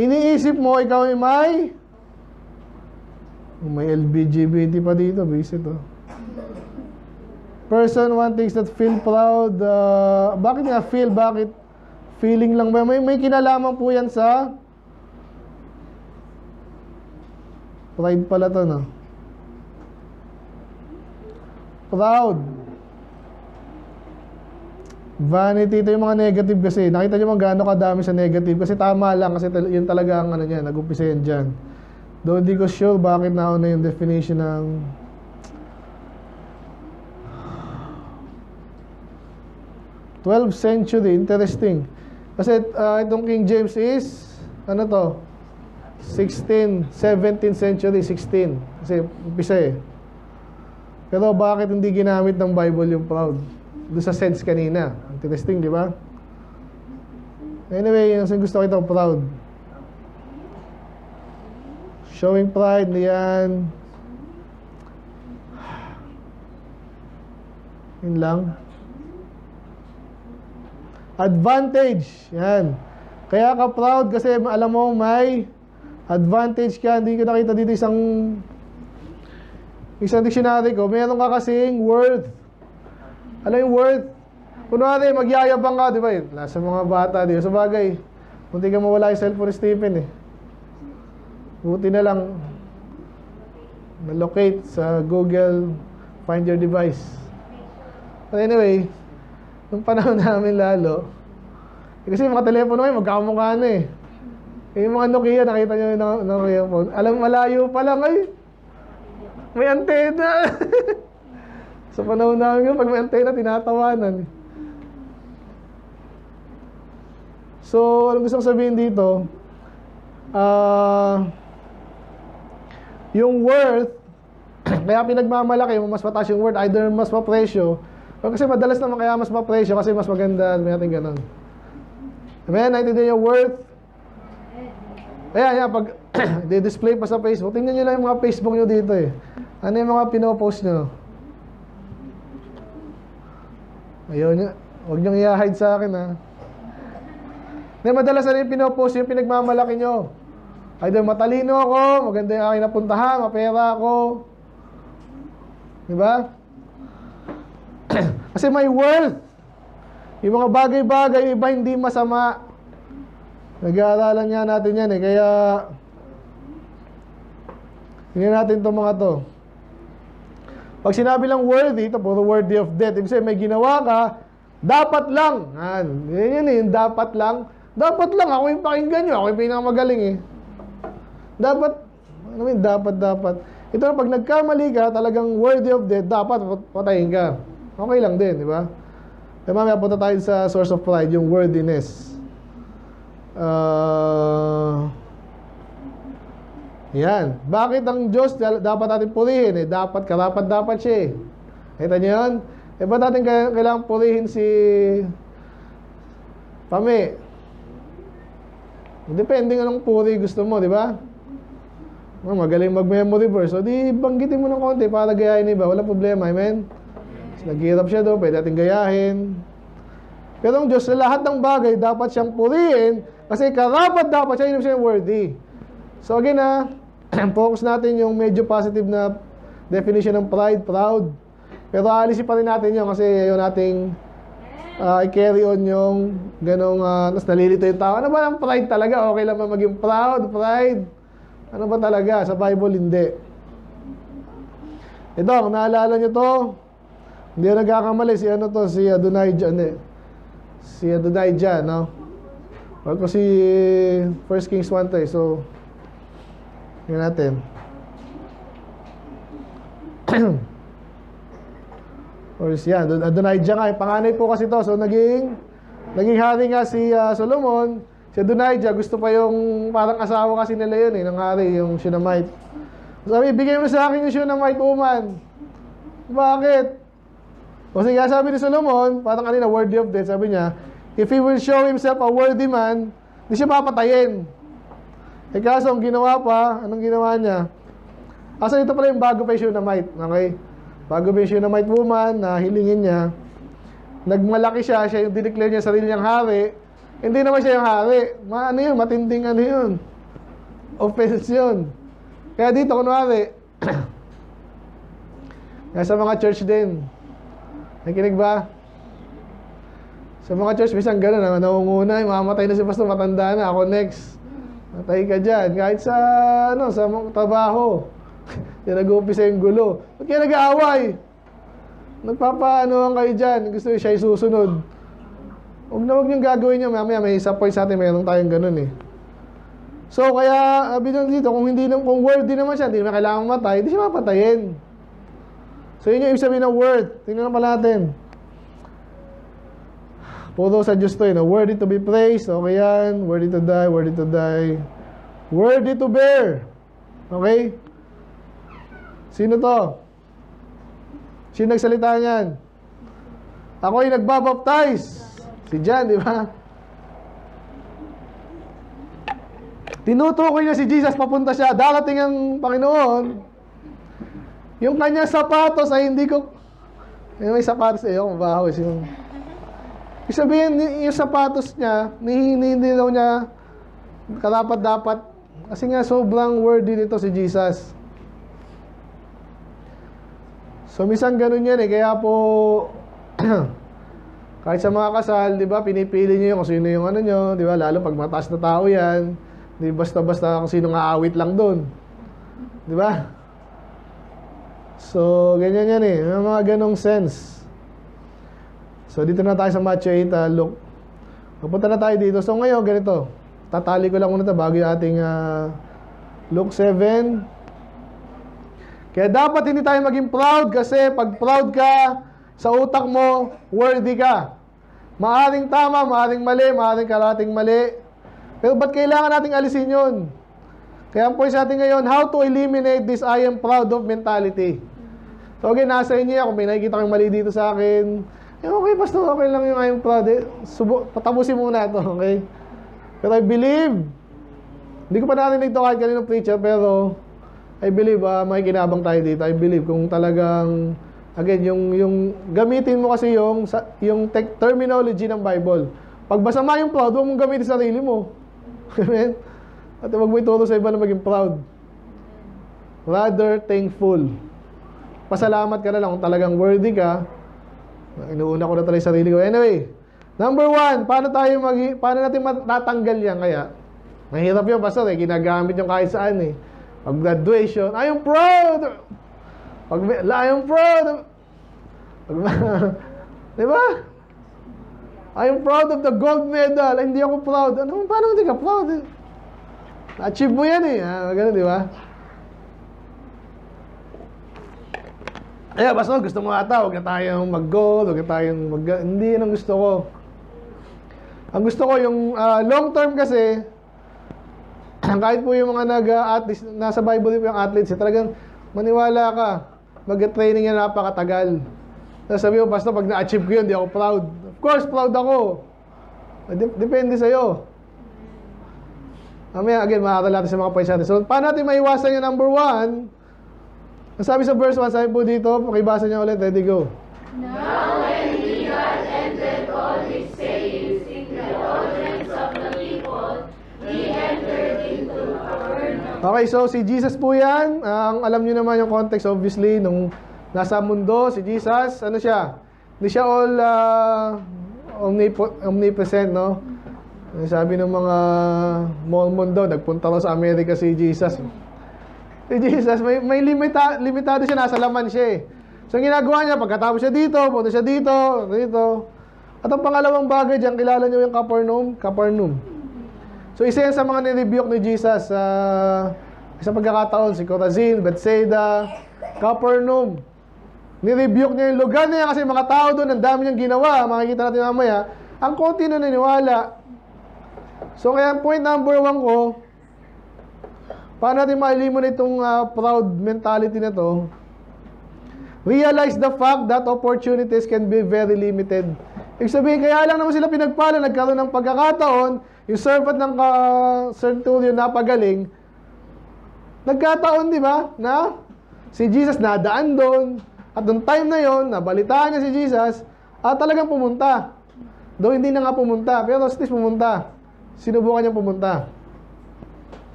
Iniisip mo, ikaw ay may LGBT pa dito, visit oh. Person one things that feel proud. Bakit nga feel? Bakit? Feeling lang ba? May kinalaman po yan sa pride pala to, no? Proud. Vanity, ito yung mga negative kasi. Nakita nyo mga gaano kadami sa negative. Kasi tama lang, kasi yun talaga ang nag-umpisa yan dyan. Though hindi ko sure bakit nauna yung definition ng th century. Interesting. Kasi itong King James is, 17th century, 16. Kasi umpisa eh. Pero bakit hindi ginamit ng Bible yung proud? Doon sa sense kanina. Interesting, di ba? Anyway, yung gusto ko ito, proud. Showing pride, yan. Yun lang. Advantage, yan. Kaya ka proud kasi alam mo may advantage ka. Hindi ko nakita dito isang dictionary ko. Meron ka kasing worth. Alam yung worth? Kunwari, magyayabang ka, di ba? Nasa mga bata, di ba? Sa bagay, munti ka mawala yung cellphone ni Stephen eh. Buti na lang na-locate sa Google, find your device. But anyway, nung panahon namin lalo, kasi yung mga telepono ngayon, magkakamukha na eh. Yung mga Nokia, nakita nyo yung Nokia phone. Alam, malayo pa lang ay. May antena. Sa panahon namin yun, pag may antena, tinatawanan. So, anong gusto kong sabihin dito? Yung worth, kaya pinagmamalaki, mas mataas yung worth, either mas mapresyo, kasi madalas naman kaya mas mapresyo kasi mas maganda, may natin ganun. Amen, naintindihan yung worth. Ayan, pag display pa sa Facebook, tingnan nyo lang yung mga Facebook nyo dito eh. Ano yung mga pinopost nyo? Ayaw nyo, huwag nyo i-hide sa akin ha. Madalas na yung pinopost yung pinagmamalaki nyo. Either matalino ako, maganda yung aking napuntahan, mapera ako. Diba? Kasi may worth. Yung mga bagay-bagay, yung iba hindi masama. Nag-aaralan nga natin yan eh. Kaya, tingnan natin itong mga to. Pag sinabi lang worthy, ito puro worthy of death. Ibig sabihin, may ginawa ka, dapat lang. Yan eh, yung dapat lang. Dapat lang, ako yung pakinggan nyo. Ako yung pinakamagaling eh. Dapat, ano yun, dapat. Ito na, pag nagkamali ka, talagang worthy of death, dapat patayin ka. Okay lang din, di ba? Kaya mamaya punta tayo sa source of pride, yung worthiness. Yan. Bakit ang Diyos dapat natin purihin? Dapat, karapat-dapat siya eh. Kita niyo yun? Ba't natin kailangan purihin si Pame? Depende nga ng puri gusto mo, di ba? Magaling mag-memory verse. So, di banggitin mo ng konti para gayahin iba. Wala problema, amen? So, naghihirap siya doon, pwede natin gayahin. Pero ang Diyos, sa lahat ng bagay, dapat siyang purihin kasi karapat-dapat siya, yun siya worthy. So, again focus natin yung medyo positive na definition ng pride, proud. Pero alisin pa rin natin yun kasi ayaw nating i-carry on yung ganong tapos nalilito yung tao. Ano ba ang pride talaga? Okay lang ba maging proud, pride? Ano ba talaga? Sa Bible, hindi. Ito, kung naalala nyo to, hindi na nagkakamali. Si Adonijah, Si Adonijah, no? Or ko si 1 Kings 1 to. So, yun natin. Or siya, Adonijah nga. Panganay po kasi to. So, naging hari nga si Solomon. Si Adonijah, gusto pa yung parang asawa kasi nila yun ng hari, yung Shunammite. Sabi, bigay mo sa akin yung Shunammite woman. Bakit? Kasi nga sabi ni Solomon, parang kanina, worthy of death, sabi niya, if he will show himself a worthy man, di siya papatayin. Kaso, ang ginawa pa, anong ginawa niya? Ito pala yung bago pa yung Shunammite, okay? Bago pa yung Shunammite woman, na hilingin niya, nagmalaki siya yung dineclare niya sarili niyang hari. Hindi naman siya yung hari. Matinding yun. Offense yun. Kaya dito, kunwari, sa mga church din, nakikinig ba? Sa mga church, bisang gano'n, nangunguna, mamatay na si pastor, matanda na, ako next. Matay ka dyan. Kahit sa trabaho, yung nag-uupisa yung gulo. Ba't kaya nag-aaway? Nagpapaanoan kayo dyan. Gusto siya susunod. Huwag niyong gagawin niyo. Mamaya may isa point sa atin, mayroon tayong ganun eh. So, kaya, sabi dito, kung worthy naman siya, hindi naman kailangan matay, hindi siya mapatayin. So, yun yung ibig sabihin ng word. Tingnan naman natin. Puro sa Diyos to, worthy to be praised. Okay yan. Worthy to die, worthy to die. Worthy to bear. Okay? Sino to? Sino nagsalita niyan? Ako ay nagbabaptize. Si John, di ba? Tinutukoy niya si Jesus, papunta siya. Darating ang Panginoon. Yung kanya sapatos ay hindi ko... May sapatos kung baho. Ibig sabihin, yung sapatos niya, hindi daw niya karapat-dapat. Kasi nga, sobrang worthy nito si Jesus. So, minsan ganun yan Kaya po... Kahit sa mga kasal, di ba, pinipili niyo kung sino yung nyo, di ba, lalo pag mataas na tao yan, di basta-basta kung sino nga awit lang doon. Di ba? So, ganyan yan may mga ganong sense. So, dito na tayo sa Matthew 8, Luke. Pupunta na tayo dito. So, ngayon, ganito. Tatali ko lang muna ito bago yung ating Luke 7. Kaya dapat hindi tayo maging proud kasi pag proud ka, sa utak mo, worthy ka. Maaring tama, maaring mali, maaring karating mali. Pero ba't kailangan nating alisin yun? Kaya ang point sa atin ngayon, how to eliminate this I am proud of mentality. So okay, nasa inyo kung may nakikita kang mali dito sa akin. Okay, pastor, okay lang yung I am proud. Patapusin muna ito, okay? Pero I believe, hindi ko pa narinig ito kahit kanino preacher, pero I believe, may kinabang tayo dito. I believe kung talagang again, yung gamitin mo kasi yung terminology ng Bible. Pag basama yung proud, huwag mong gamitin sa sarili mo. Amen? At huwag mo ituro sa iba na maging proud. Rather, thankful. Pasalamat ka na lang kung talagang worthy ka. Inuuna ko na talaga sa sarili ko. Anyway, number 1, paano natin matatanggal yan kaya? Mahirap yun, pastor ginagamit yung kahit saan Pag graduation, I am proud! I am proud. Di ba? I am proud of the gold medal. Hindi ako proud. Paano hindi ka proud? Na-achieve mo yan eh. Ganun, di ba? Basta gusto mo ata, huwag na tayong mag-goal, huwag na tayong hindi yan ang gusto ko. Ang gusto ko yung long term kasi, kahit po yung mga nasa Bible po yung athletes, talagang maniwala ka, mag-training yan napakatagal. Sabi mo, Pastor, pag na-achieve ko yun, di ako proud. Of course, proud ako. Depende sa'yo. Mamaya, again, makakala natin sa mga points natin. So, paano natin maiwasan yung number 1? Ang sabi sa verse 1, sabi po dito, pakibasa niya ulit, ready, go.
Now when he had ended all his sayings in the audience of the people, he entered into Capernaum.
Okay, so si Jesus po yan. Alam niyo naman yung context, obviously, nung nasa mundo, si Jesus, ano siya? Hindi siya all omnipresent, no? Sabi ng mga Mormon daw, nagpunta raw sa Amerika si Jesus. Si Jesus, may limitado siya, nasa laman siya eh. So, ang ginagawa niya, pagkatapos siya dito, punta siya dito. At ang pangalawang bagay dyan, kilala niyo yung Capernaum. So, isa yan sa mga nirebuke ni Jesus sa pagkakataon, si Chorazin, Bethsaida, Capernaum. Nirebuke niya yung lugar niya kasi mga tao doon, ang dami niyang ginawa. Makikita natin mamaya. Ang konti na naniwala. So, kaya point number 1 ko, paano natin ma-eliminate itong proud mentality na to? Realize the fact that opportunities can be very limited. Ibig sabihin, kaya lang naman sila pinagpala, nagkaroon ng pagkakataon, yung servant ng centurion napagaling, nagkataon, di ba, na si Jesus nadaan doon, at noong time na yon, nabalitaan niya si Jesus, at talagang pumunta. Though hindi na nga pumunta, pero at least pumunta. Sinubukan niya pumunta.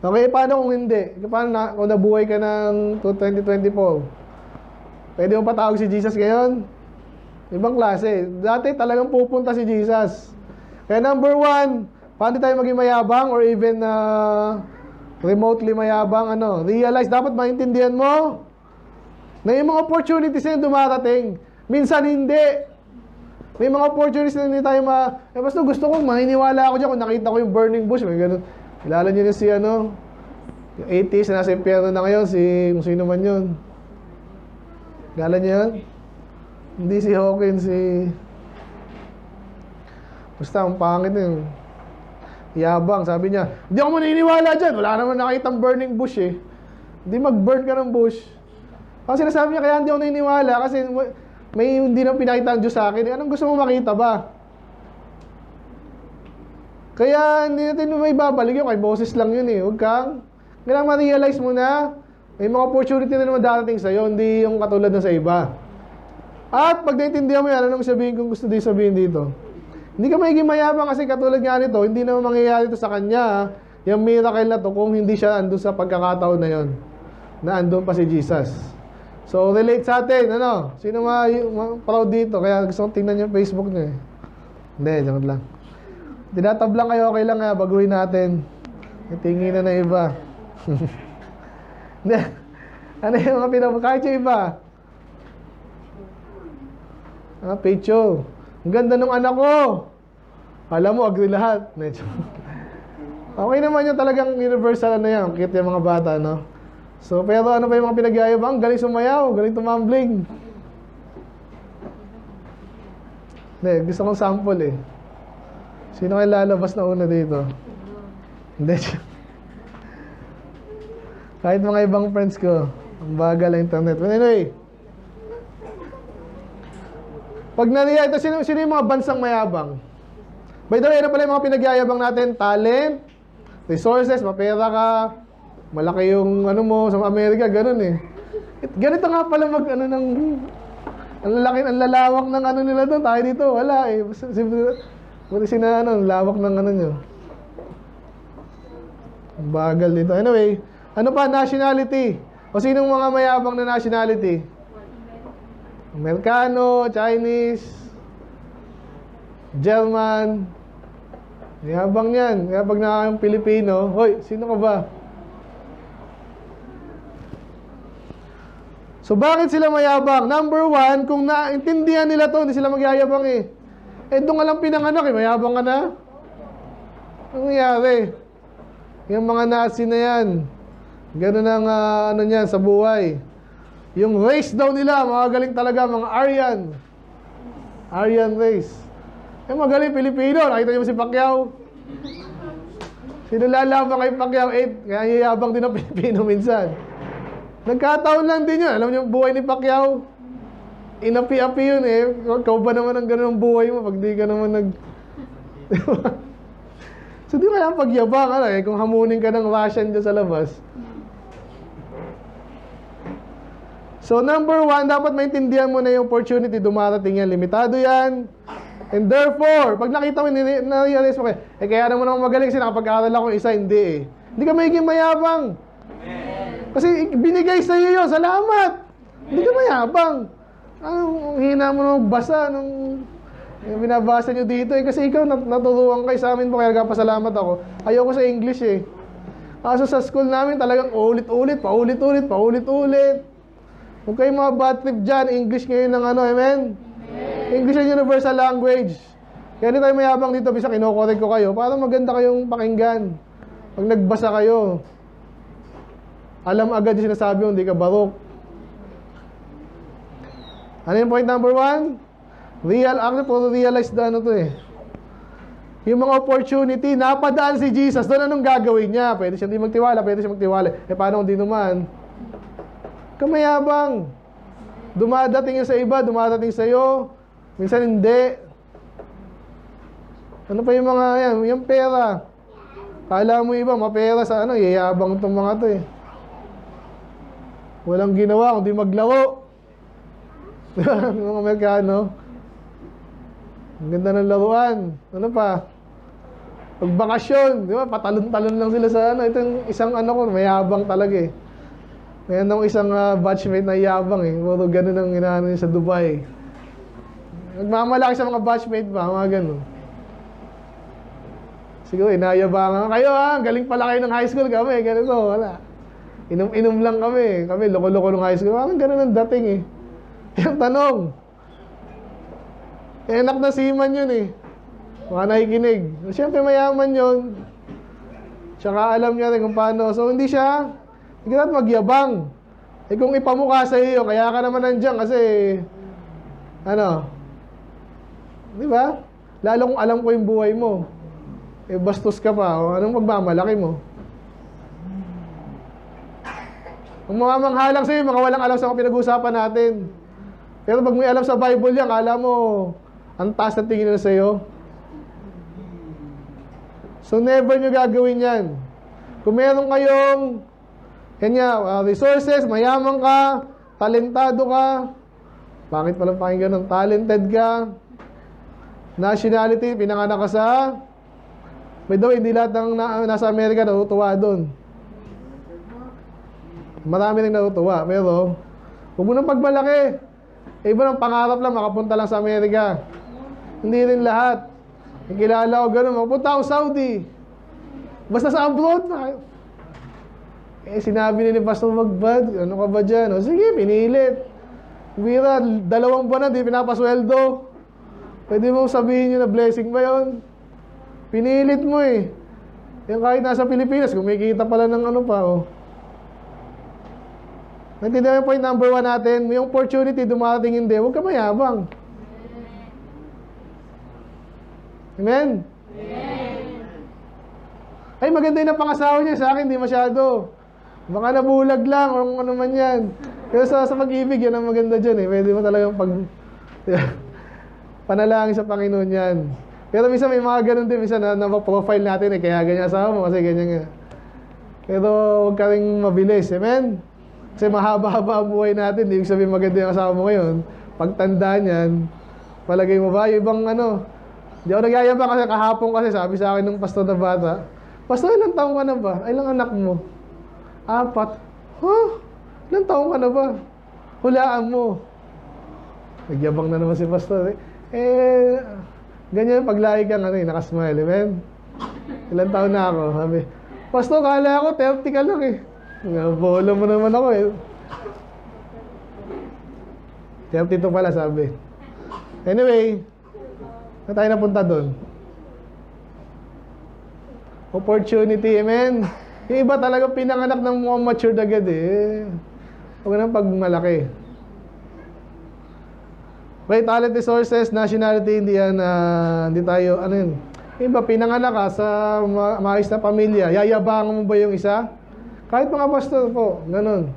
Okay, paano kung hindi? Paano kung nabuhay ka ng 2024? Pwede mo patawag si Jesus ngayon? Ibang klase. Dati talagang pupunta si Jesus. Kaya number 1, paano tayo maging mayabang or even remotely mayabang? Realize, dapat maintindihan mo na yung mga opportunities na dumarating. Minsan hindi. May mga opportunities na hindi tayo basta gusto ko, maniniwala ako dyan kung nakita ko yung burning bush. May ganun. Kilala niyo si yung 80s na nasa impyerno na ngayon, kung sino man yun. Kilala niyo yun? Hindi si Hawkins, basta ang pangit yun. Yabang, sabi niya, hindi ako maniniwala dyan, wala naman nakitang burning bush eh. Hindi mag-burn ka ng bush. Kasi sinasabi niya, kaya hindi ako naniniwala kasi may hindi nang pinakita ang Diyos sa akin. Anong gusto mo makita ba? Kaya hindi natin may babalik yun. Kay Moses lang yun eh. Huwag kang kailangan ma-realize mo na may mga opportunity na naman darating sa'yo. Hindi yung katulad na sa iba. At pag naintindihan mo yan, anong sabihin kung gusto din sabihin dito? Hindi ka magiging mayabang kasi katulad nga nito, hindi naman mangyayari ito sa kanya. Yung miracle na to kung hindi siya andun sa pagkakataon na yon, na andun pa si Jesus. So, relate sa atin, Sino proud dito? Kaya gusto kong tingnan yung Facebook niya eh. Hindi, joke lang. Tinatab lang kayo, okay lang nga, baguhin natin. Tingin na iba. Hindi. Ano yung mga kahit yung iba? Pecho. Ang ganda nung anak ko. Alam mo, agree lahat. Okay naman yung talagang universal yan. Cute yung mga bata, no? So, pero ano pa yung mga pinag-iayabang? Galing sumayaw, galing tumambling. Hindi, gusto kong sample eh. Sino kayo lalabas na una dito? Hindi. Kahit mga ibang friends ko, ang bagal ang internet. But anyway, pag nariya, ito sino yung mga bansang mayabang? By the way, ano pala yung mga pinag-iayabang natin? Talent, resources, mapera ka, malaki yung mo sa Amerika, ganun eh. Ganito nga pala ang lalawak ng nila doon, tayo dito, wala eh. Buti lawak ng nyo. Bagal dito. Anyway, ano pa, nationality? O sinong mga mayabang na nationality? Amerikano, Chinese, German. Mayabang yan. Kaya pag nakakayong Pilipino, hoy, sino ka ba? So, bakit sila mayabang? Number 1, kung naintindihan nila to, hindi sila magyayabang eh. Doon ka lang pinanganak eh, mayabang ka na. Anong nangyari? Yung mga Nazi na yan. Ganun ang ano niyan sa buhay. Yung race daw nila, magaling talaga, mga Aryan. Aryan race. Yung magaling Pilipino, nakita niyo si Pacquiao? Sino lalaban kay Pacquiao? Kaya yayabang din ang Pilipino minsan. Nagkataon lang din yun. Alam niyo yung buhay ni Pacquiao? Inapi-api yun eh. Ikaw ba naman ang ganun ang buhay mo pag di ka naman nag... So di kaya pagyabang, ano eh, kung hamunin ka ng Russian dyan sa labas. So number 1, dapat maintindihan mo na yung opportunity dumarating yan. Limitado yan. And therefore, pag nakita mo, na-realize mo kayo, kaya naman ako magaling kasi nakapag-aaral ako isa, hindi eh. Hindi ka magiging mayabang. Kasi binigay sa iyo yun, salamat. Hindi ka mayabang. Ang hina mo nung basa, nung binabasa nyo dito eh. Kasi ikaw, naturuan kayo sa amin po, kaya nagpasalamat ako. Ayoko sa English eh. Kaso sa school namin talagang paulit-ulit. Huwag kayong mga bad trip dyan, English ngayon ng ano, amen? English ang universal language. Kaya hindi tayo mayabang dito, bisa kinokorek ko kayo, para maganda kayong pakinggan. Pag nagbasa kayo, alam agad yung sinasabi mo, hindi ka barok. Ano yung point number 1? Realize na ano to eh. Yung mga opportunity, napadaan si Jesus, doon anong gagawin niya? Pwede siya hindi magtiwala, paano kung di naman? Kamayabang. Dumadating yun sa iba, dumadating sa iyo. Minsan hindi. Ano pa yung mga yan? Yung pera. Kala mo iba, mapera sa ano, yayabang itong mga to eh. Walang ginawa, kundi maglaro. Diba? Mga Amerikano. Ang ganda ng laruan. Ano pa? Pagbakasyon. Di ba? Patalon-talon lang sila sa ano. Ito yung isang ano ko, mayabang talaga eh. Ngayon nung isang batchmate na yabang eh. Puro ganun ang inaano niya sa Dubai. Nagmamalaki sa mga batchmate pa, mga ganun. Siguro, inayabangan kayo ha. Galing pala kayo ng high school kami. Ganito, wala. Inom-inom lang kami. Kami, loko-loko ng high school. Parang ganun ang dating eh. Yung tanong. Enak na seaman yun eh. Mga nakikinig. Siyempre mayaman yun. Tsaka alam niya rin kung paano. So hindi siya, hindi ka natin magyabang. Eh kung ipamukha sa iyo, kaya ka naman nandiyan kasi, ano, di ba? Lalo kung alam ko yung buhay mo. Eh bastos ka pa, o anong magmamalaki mo? Ang mga manghalang sa'yo, mga walang alam sa mga pinag-uusapan natin. Pero pag may alam sa Bible yan, kala mo, ang taas na tingin nila sa'yo. So never nyo gagawin yan. Kung meron kayong resources, mayaman ka, talentado ka, bakit palang pakinggan ng talented ka, nationality, pinanganak ka sa, by the way, hindi lahat ng nasa Amerika natutuwa doon. Marami rin natutuwa, pero huwag mo nang pagmalaki. Iba ng pangarap lang, makapunta lang sa Amerika. Hindi rin lahat. Nakilala ko gano'n, makapunta ako Saudi. Basta sa abroad. Eh, sinabi ni Pastor Magbad, ano ka ba dyan? O, sige, pinilit. Bira, 2 buwan na, di pinapasweldo. Pwede mo sabihin nyo na blessing ba yun? Pinilit mo eh. Yung kahit nasa Pilipinas, kumikita pala ng ano pa, oh. Naintindihan mo yung point number 1 natin, yung opportunity dumarating hindi, huwag ka mayabang. Amen? Amen. Ay, maganda yung pangasawa niya, sa akin, hindi masyado. Baka nabulag lang, o ano man yan. Pero sa pag-ibig, yan ang maganda dyan eh. Pwede mo talagang panalangin sa Panginoon yan. Pero minsan may mga ganun din, minsan na-profile natin eh, kaya ganyan asawa mo, kasi ganyan nga. Pero huwag ka rin mabilis, amen? Kasi mahaba-haba ang buhay natin, hindi sabihin maganda yung asawa mo ngayon. Pagtanda niyan, palagay mo ba, yung ibang ano, hindi ako nagyayabang kasi kahapon kasi sabi sa akin ng pastor na bata, Pastor, ilang taong ka na ba? Ay, ilang anak mo? 4. Huh? Ilang taong ka na ba? Hulaan mo. Nagyabang na naman si pastor eh. Ganyan paglahi kang ano, nakasmile, amen? Ilang taon na ako? Sabi, Pastor, kala ako 30 ka lang eh. Bola mo naman ako eh. 32 pala sabi. Anyway, na tayo napunta doon. opportunity, amen? Yung iba talaga pinanganak ng mga matured agad eh. Huwag na pag malaki. Okay, talent resources, nationality, hindi yan, hindi tayo, ano yun? Yung iba, pinanganak ka sa maayos na pamilya, yayabangan mo ba yung isa? Kahit mga pastor po, ganun.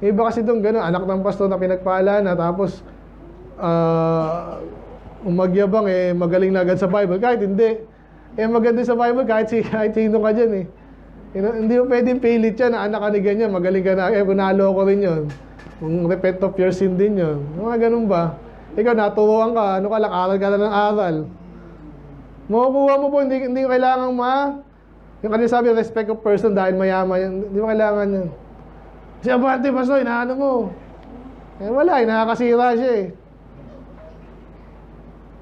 Yung iba kasi doon, ganun, anak ng pastor na pinagpala na, tapos, umagyabang eh, magaling na agad sa Bible. Kahit hindi. Eh, maganda sa Bible, kahit sino ka dyan eh. Hindi mo pwedeng pilit yan, na anak ka ni ganyan, magaling ka na, kung naloko rin yun. Kung repent of your sin din yun. Mga ganun ba? Ikaw, naturuan ka, ano ka lang, aral ka lang ng aral. Makukuha mo po, hindi ko kailangan yung kanina sabi, respect of person dahil mayaman yan, hindi mo kailangan yan. Si Abante, Pasoy, inaano mo? Eh, wala, nakakasira siya eh.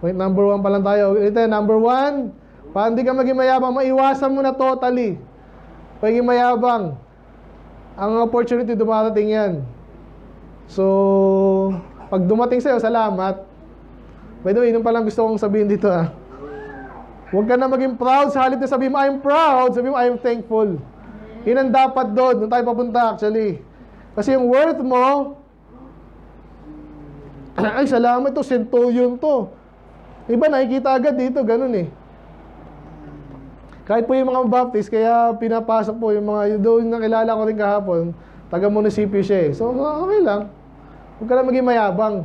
Point number 1 pa lang tayo. Ito, number 1, para hindi ka maging mayabang, maiwasan mo na totally. Pagiging mayabang, ang opportunity dumarating yan. So, pag dumating sa'yo, salamat. By the way, yun palang gusto kong sabihin dito Huwag ka na maging proud sa halip na sabihin mo, I'm proud. Sabihin mo, I'm thankful. Yun ang dapat doon tayo papunta actually. Kasi yung worth mo, ay salamat to, centurion to. Iba nakikita agad dito, ganun eh. Kahit po yung mga Baptist, kaya pinapasok po yung mga, doon nakilala ko rin kahapon, taga-munisipyo siya eh. So, okay lang. Huwag ka na maging mayabang.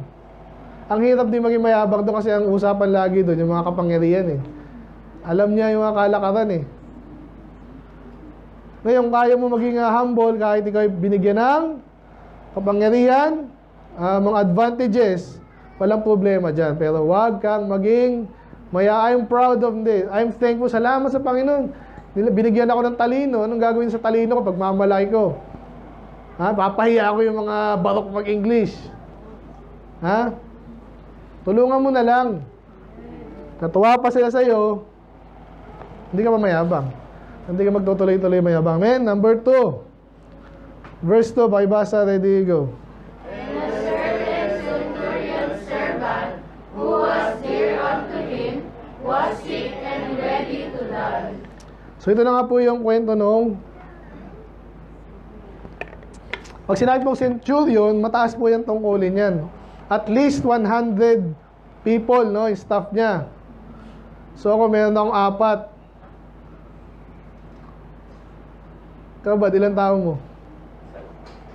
Ang hirap din maging mayabang doon kasi ang usapan lagi doon, yung mga kapangyarihan eh. Alam niya yung mga kalakaran eh. Ngayon, kaya mo maging humble kahit ikaw binigyan ng kapangyarihan, mga advantages, walang problema dyan. Pero huwag kang maging I'm proud of this. I'm thankful. Salamat sa Panginoon. Binigyan ako ng talino. Anong gagawin sa talino ko pag mamalaki ko? Papahiya ako yung mga barok mag-English. Tulungan mo na lang. Natuwa pa sila sa'yo, hindi ka pa mayabang. Hindi ka magtutuloy-tuloy mayabang. Amen? Number 2. Verse 2, pakibasa, ready, go.
And a certain centurion's servant, who was dear unto him, was sick and ready to die.
So ito na nga po yung kwento nung pag sinabi pong centurion, mataas po yung tungkulin yan. At least 100 people, no, yung staff niya. So ako meron akong 4. Ikaw ba, ilang tao mo?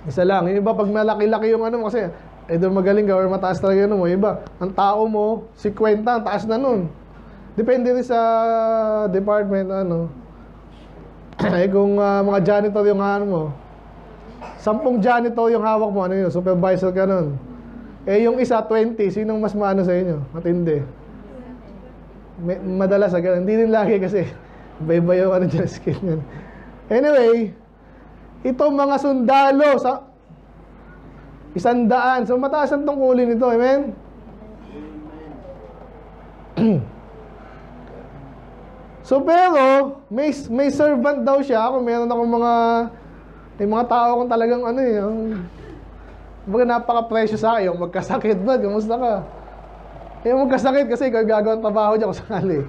Isa lang. Yung iba, pag malaki-laki yung ano mo, kasi either magaling ka or mataas talaga yun mo. Yung iba, ang tao mo, 50, ang taas na nun. Depende rin sa department, ano. Eh kung mga janitor yung ano mo, 10 janitor yung hawak mo, ano yun, supervisor ka nun. Eh yung isa, 20, sinong mas maano sa inyo? Matindi. Madalas, hindi rin lagi kasi iba-iba yung ano dyan, skill yun. Anyway, itong mga sundalo sa 100. So mataas ang tungkulin nito, amen? So pero may servant daw siya. Ako meron akong may mga tao akong talagang ano eh, napaka-presyo sa akin. Yung magkasakit ba? Kamusta ka? Yung magkasakit kasi ikaw gagawang trabaho dyan kung sakali.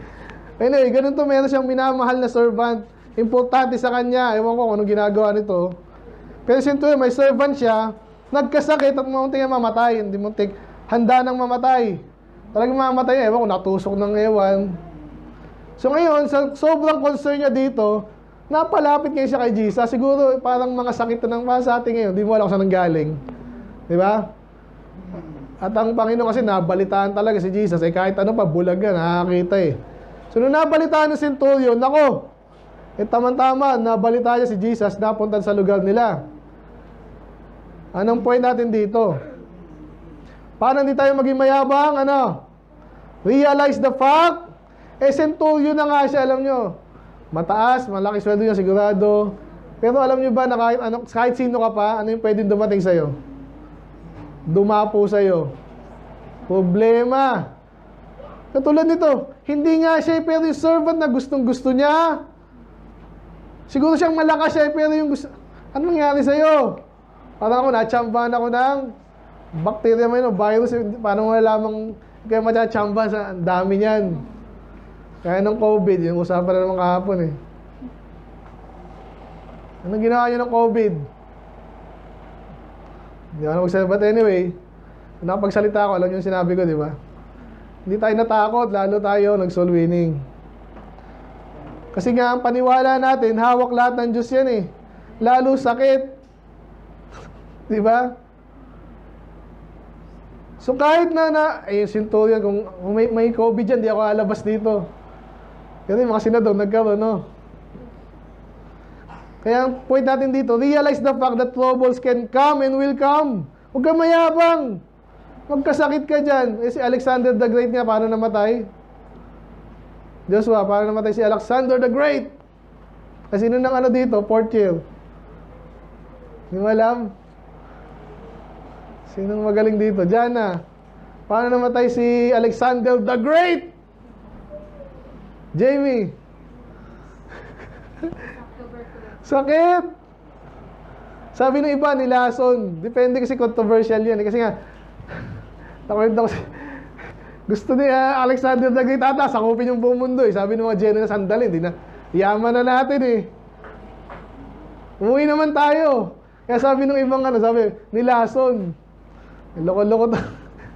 Anyway, ganun to, meron siyang minamahal na servant. Importante sa kanya. Ewan ko kung anong ginagawa nito. Pero sinto may servant siya, nagkasakit at muntik na mamatay. Hindi muntik, handa nang mamatay. Talagang mamatay. Ewan ko, natusok ng ewan. So ngayon, sa sobrang concern niya dito, napalapit ngayon siya kay Jesus. Siguro parang mga sakit na ng sa atin ngayon. Hindi mo alam kung saan nanggaling. Di ba? At ang Panginoon kasi nabalitaan talaga si Jesus. Eh kahit ano pa, bulag yan, nakakita eh. So nung nabalitaan ng centurion, nako, tama-tama, nabalitaan niya si Jesus, napunta sa lugar nila. Anong point natin dito? Paano hindi tayo maging mayabang? Realize the fact, centurion na nga siya, alam nyo. Mataas, malaki sweldo niya, sigurado. Pero alam nyo ba na kahit sino ka pa, ano yung pwedeng dumating sa'yo? Dumapo sa'yo. Problema. Katulad nito, hindi nga siya, pero yung servant na gustong-gusto niya, siguro siyang malakas siya, pero yung gusto, ano nangyari sa'yo? Parang ako, natsambahan ako ng bacteria mo yun, virus, paano mo nalamang kaya matyatsamba sa dami niyan. Kaya ng COVID, yung usapan na naman kahapon eh. Anong ginawa nyo ng COVID? Hindi ako na magsalita. But anyway, nakapagsalita ako, alam nyo yung sinabi ko, di ba? Hindi tayo natakot, lalo tayo nag-soul winning. Kasi nga, ang paniwala natin, hawak lahat ng Diyos yan eh. Lalo sakit. Di ba? So kahit yung centurion, kung may COVID dyan, di ako alabas dito. Kasi mga senador, nagkaroon, no? Kaya ang point natin dito, realize the fact that troubles can come and will come. Huwag kang mayabang. Magkasakit ka dyan. Si Alexander the Great nga, paano namatay? Joshua, paano namatay si Alexander the Great? Kasi sino nang dito? 4th year. Hindi mo alam? Sinong magaling dito? Jana. Paano namatay si Alexander the Great? Jamie. Sakit. Sabi ng iba, nilason. Depende kasi controversial yan. Kasi nga, gusto ni Alexander the Great ata, sakupin yung buong mundo eh. Sabi ng mga general, sandali, hindi na. Yaman na natin eh. Umuwi naman tayo. Kaya sabi ng ibang sabi, nilason. Loko-loko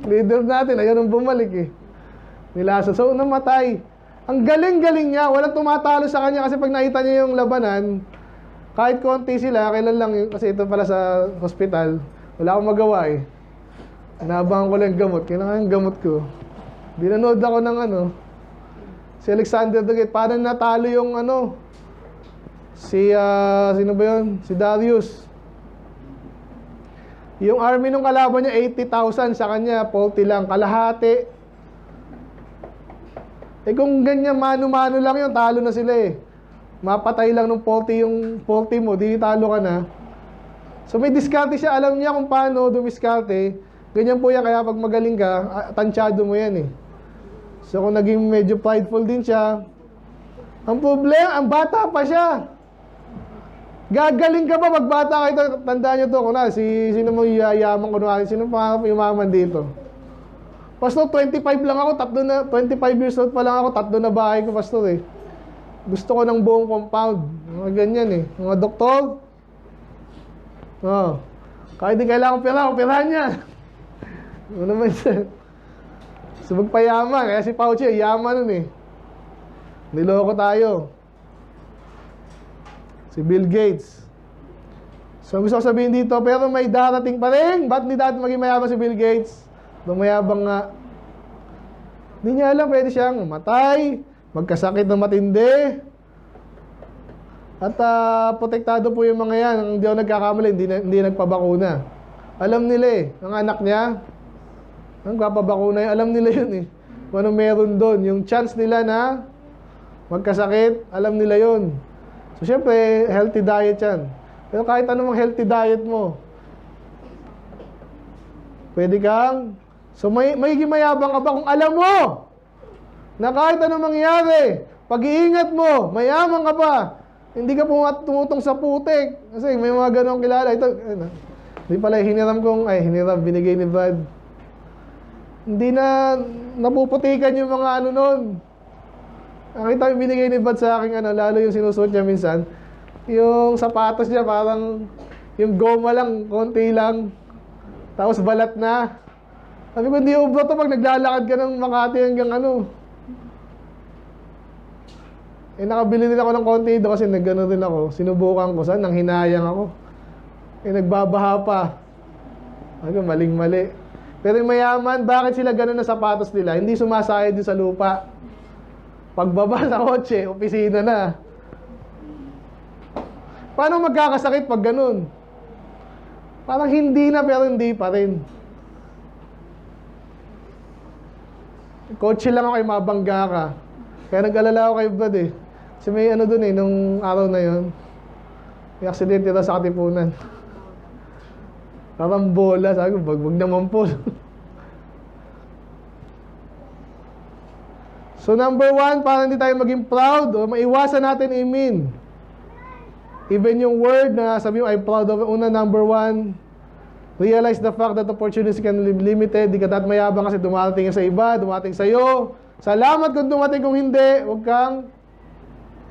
leader natin, ayaw nang bumalik eh. Nilason. So, namatay. Ang galing-galing niya. Walang tumatalo sa kanya kasi pag nakita niya yung labanan, kahit konti sila, kailan lang yun, kasi ito pala sa hospital, wala akong magawa eh. Inabangan ko lang yung gamot. Kailangan yung gamot ko. Dinanood ako ng si Alexander the Great. Paano natalo yung sino ba yun? Si Darius. Yung army nung kalaban niya, 80,000 sa kanya, 40 lang, kalahati. Eh kung ganyan, mano-mano lang yun, talo na sila eh. Mapatay lang nung 40 yung 40 mo, di talo ka na. So may diskarte siya, alam niya kung paano dumiskarte. Ganyan po yan, kaya pag magaling ka, tansyado mo yan eh. So kung naging medyo prideful din siya, ang problema, ang bata pa siya. Gagaling ka ba magbata ka ito? Tandaan nyo to, sino mo yayaman ko naman, sino pa yumaman dito? Pastor, 25 lang ako, 25 years old pa lang ako, 3 na bahay ko, pastor eh. Gusto ko ng buong compound. Mga ganyan eh. Mga doktor. Kahit di kailangan operahan niya. Ano naman siya? So magpayaman. Kaya si Fauci, yaman nun eh. Niloko tayo. Si Bill Gates. So gusto ko sabihin dito, pero may darating pa rin. Ba't hindi dati maging mayaman si Bill Gates? Mayabang nga. Hindi niya alam, pwede siyang matay, magkasakit ng matindi. At protektado po yung mga yan. Hindi ako nagkakamali, hindi nagpabakuna. Alam nila eh, ang anak niya, ang papabakuna yun, alam nila yun eh. Kung ano meron doon, yung chance nila na magkasakit, alam nila yun. So syempre, healthy diet yan. Pero kahit anong healthy diet mo, pwede kang, so may mayabang ka ba kung alam mo na kahit anong mangyari, pag-iingat mo, mayaman ka pa, hindi ka tumutong sa putik. Kasi may mga ganong kilala. Ito, hindi pala hiniram, binigay ni Brad. Hindi na napuputikan yung mga nun. Nakita yung binigay ni Brad sa akin, lalo yung sinusuot niya minsan. Yung sapatos niya parang, yung goma lang, konti lang. Tapos balat na. Sabi ko, hindi ubra to pag naglalakad ka ng Makati hanggang nakabili din ako ng konti doon kasi nag-ano din ako. Sinubukan ko, nang hinayang ako. Nagbabaha pa. Sabi ko, maling-mali. Pero yung mayaman, bakit sila gano'n na sapatos nila? Hindi sumasayad din sa lupa. Pagbaba sa kotse, opisina na. Paano magkakasakit pag gano'n? Parang hindi na, pero hindi pa rin. Kotse lang ako ay mabangga ka. Kaya nag-alala ako kay Brad eh. Kasi may doon eh, nung araw na yon, may aksidente daw sa Katipunan. Parang bola, sabi ko, wag naman po. So number 1, para hindi tayo maging proud, o maiwasan natin i-mean. Even yung word na sabi mo, I'm proud of it. Una, number 1, realize the fact that opportunities can be limited. Di ka dapat mayabang kasi dumating sa iba, dumating sa'yo. Salamat kung dumating, kung hindi, huwag kang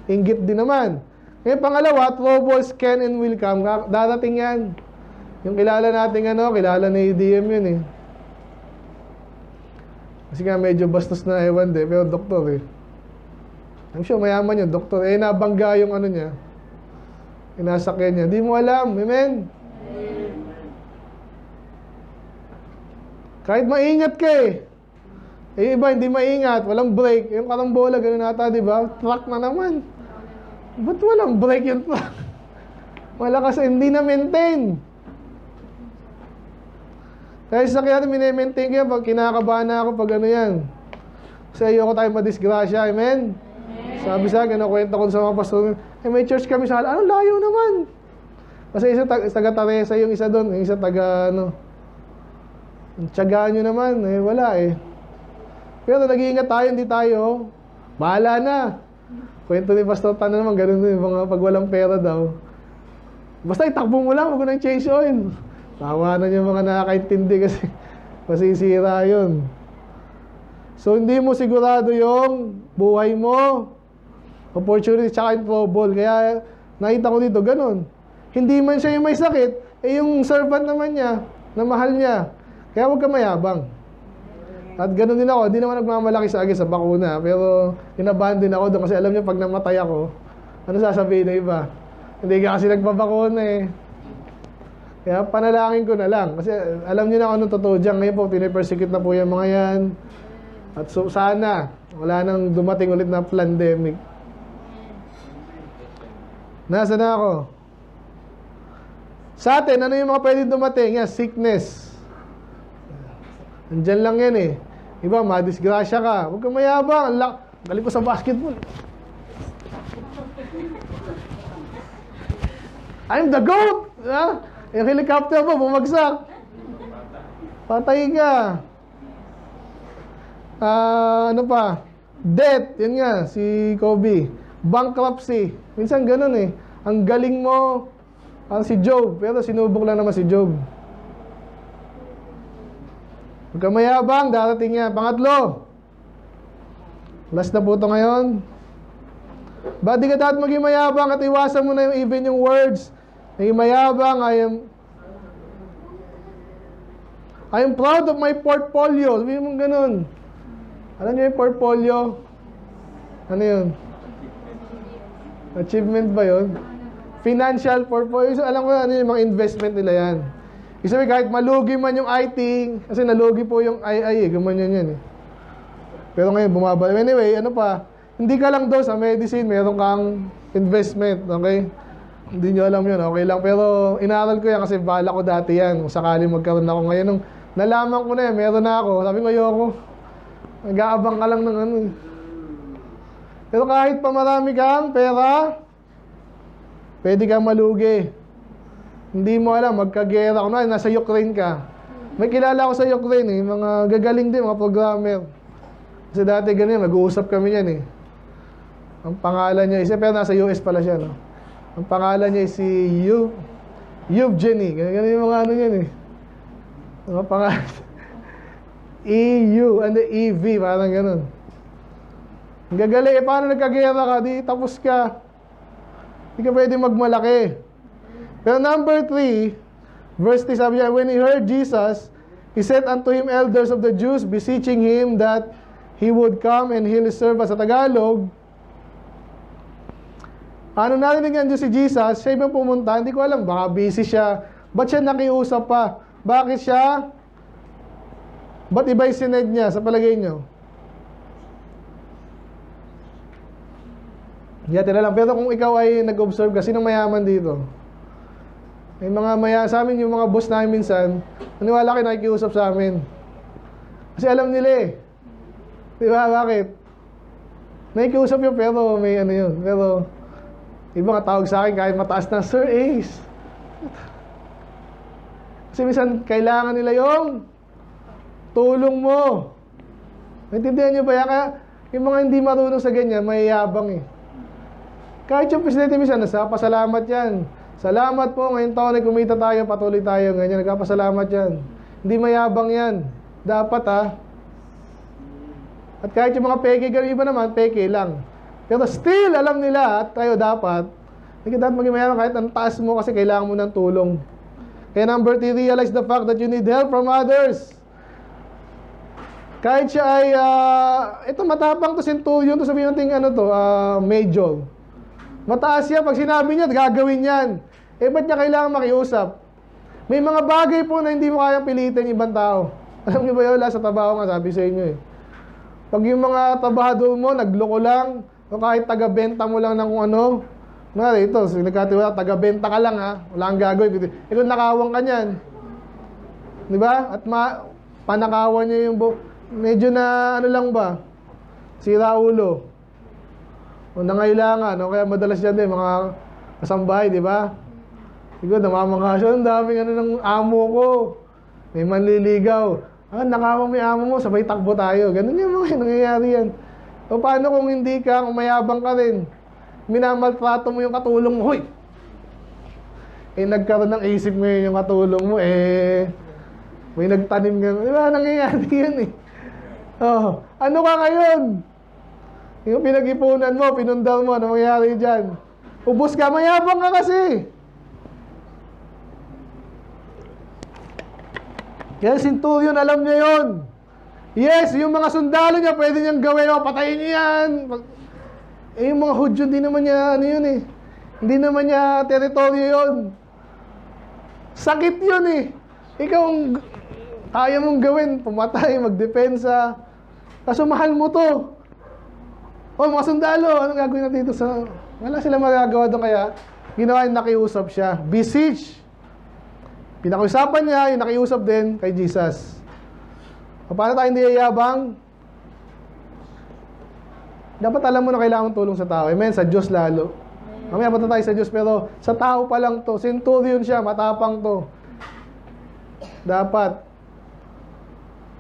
inggit din naman. Ngayon, pangalawa, troubles can and will come. Dadating yan. Yung kilala natin, kilala ni ADM yun eh. Kasi nga medyo bastos na ewan de, pero doktor eh. I'm sure mayaman yung doktor. Nabangga yung niya. Inasakyan niya. Di mo alam. Amen? Kahit maingat ka eh. Iba hindi maingat. Walang brake. Yung karambola, gano'n nata, di ba? Truck na naman. Ba't walang brake yung truck? Malakas, hindi na maintain. Kaya sa kaya mini-maintain kaya pag kinakabahan na ako pag yan. Kasi ayoko tayo madisgrasya. Amen? Sabi sa akin, kwento ko sa mga pastor, may church kami sa Ano, layo naman. Kasi isa taga Teresa yung isa doon, yung isa taga tiyagaan nyo naman, wala eh. Pero nag-iingat tayo, hindi tayo. Bahala na. Kwento ni Pastor Tan naman, ganun din, mga pag walang pera daw. Basta itakbo mo lang, huwag nang change oil. Tawanan yung mga nakakaintindi kasi masisira yun. So, hindi mo sigurado yung buhay mo. Opportunity, tsaka yung trouble. Kaya, nakita ko dito, ganun. Hindi man siya yung may sakit, yung servant naman niya, na mahal niya. Kaya huwag ka mayabang. At ganun din ako, hindi naman nagmamalaki sa akin sa bakuna. Pero, inabahan din ako doon kasi alam niyo, pag namatay ako, ano sasabihin na iba? Hindi ka kasi nagpapakuna eh. Kaya panalangin ko na lang. Kasi alam niyo na kung anong totoo dyan. Ngayon po, pinipersecute na po yung mga yan. At so, sana, wala nang dumating ulit na pandemic. Nasa na ako? Sa atin, ano yung mga pwede dumating? Yan, sickness. Andyan lang yan eh. Iba, madisgrasya ka. Huwag kang mayabang. Galing ko sa basketball. I'm the GOAT! Ha? Yung helicopter mo, bumagsak. Patay ka. Ano pa? Death, yun nga, si Kobe. Bankruptcy. Minsan ganun eh. Ang galing mo, si Job. Pero sinubok lang naman si Job. Huwag kang mayabang, darating yan. Pangatlo. Last na po ito ngayon. Ba't di ka dapat maging mayabang at iwasan mo na even yung words. Naging mayabang, I am proud of my portfolio. Sabihin mo ganun. Alam niyo yung portfolio? Ano yun? Achievement ba yun? Financial portfolio. So, alam ko ano yung mga investment nila yan. Ibig sabihin, kahit malugi man yung IT, kasi nalugi po yung II, gumanyan yan eh. Pero ngayon, bumaba. Anyway, ano pa? Hindi ka lang daw sa medicine, meron kang investment, okay? Hindi nyo alam yun, okay lang. Pero inaral ko yan kasi bala ko dati yan. Kung sakali magkaroon ako ngayon. Nung nalaman ko na yan, meron na ako. Sabi ko, ayoko. Nag-aabang ka lang ng ano. Pero kahit pa marami kang pera, pwede kang malugi. Hindi mo alam, magkagera. Kung nasa Ukraine ka. May kilala ko sa Ukraine eh. Mga gagaling din, mga programmer. Kasi dati ganyan, nag-uusap kami yan eh. Ang pangalan niya, pero nasa US pala siya, no? Ang pangalan niya si Yevgeny. Ganyan yung mga ano yan eh. Mga pangalan. EU and the EV, parang ganun. Ang gagaling, paano nagkagera ka? Di tapos ka. Di ka pwede magmalaki. Pero number 3, verse 3, sabi niya, when he heard Jesus, he said unto him elders of the Jews, beseeching him that he would come and heal his servant. Sa Tagalog, ano narinig yan si Jesus, siya ibang pumunta, hindi ko alam, baka busy siya. Ba't siya nakiusap pa? Bakit siya? Ba't iba yung sined niya sa palagay nyo? Yate na lang. Pero kung ikaw ay nag-observe ka, sinong mayaman dito? May mga sa amin, yung mga boss namin minsan, naniwala kayo nakikiusap sa amin. Kasi alam nila eh. Di ba? Bakit? Nakikiusap yun, pero may ano yun. Pero, iba nga tawag sa akin kahit mataas na, Sir Ace. Kasi minsan, kailangan nila yung tulong mo. Naintindihan nyo ba yan? Kaya, yung mga hindi marunong sa ganyan, may yabang eh. Kahit yung presidente minsan, pasalamat yan. Salamat po, ngayong taon ay kumita tayo, patuloy tayo, ganyan, nagkapasalamat yan. Hindi mayabang yan. Dapat ha. At kahit yung mga peke, ganun iba naman, peke lang. Pero still, alam nila at tayo dapat, Hindi ka dapat maging mayaman kahit ang taas mo kasi kailangan mo ng tulong. Kaya number 3, realize the fact that you need help from others. Kahit siya ay, ito matapang to centurion, to sabihin natin major. Mataas siya, pag sinabi niya, gagawin yan. Ba't niya kailangan makiusap? May mga bagay po na hindi mo kayang pilitin ibang tao. Alam niyo ba yun, sa trabaho nga, sabi sa inyo Pag yung mga trabahador mo, nagloko lang, o kahit taga-benta mo lang ng kung ano, ito, nagkatiwala, taga-benta ka lang wala kang gagawin. Kung nakawang ka niyan, di ba? At panakawan niya yung medyo na lang ba, sira ulo. O nangailangan, kaya madalas yan mga kasambahay, di ba? Siguro, namamangha siya, ang daming ng amo ko. May manliligaw. Nakawang may amo mo, sabay takbo tayo. Ganun yung mga nangyayari yan. O paano kung hindi ka, kung mayabang ka rin, minamaltrato mo yung katulong mo, hoy! Nagkaroon ng isip ngayon yung katulong mo, may nagtanim nga. Di ba, nangyayari yan ano ka ngayon? Yung pinag-ipunan mo, pinundal mo, ano mangyayari dyan? Ubus ka, mayabang ka kasi. Yan, centurion, alam niya yun. Yes, yung mga sundalo niya, pwede niyang gawin, patayin niya yan. Yung mga Hudyo, hindi naman niya, hindi naman niya teritoryo yun. Sakit yun Ikaw, kaya mong gawin, pumatay, magdepensa. Kaso mahal mo to. Mga sundalo, anong gagawin natin dito sa... Wala sila magagawa doon kaya ginawa yung nakiusap siya. Beseech. Pinakiusapan niya, yung nakiusap din kay Jesus. Paano tayo hindi yayabang? Dapat alam mo na kailangan mong tulong sa tao. Amen? Sa Diyos lalo. Mamaya punta tayo sa Diyos, pero sa tao pa lang to. Centurion siya, matapang to. Dapat.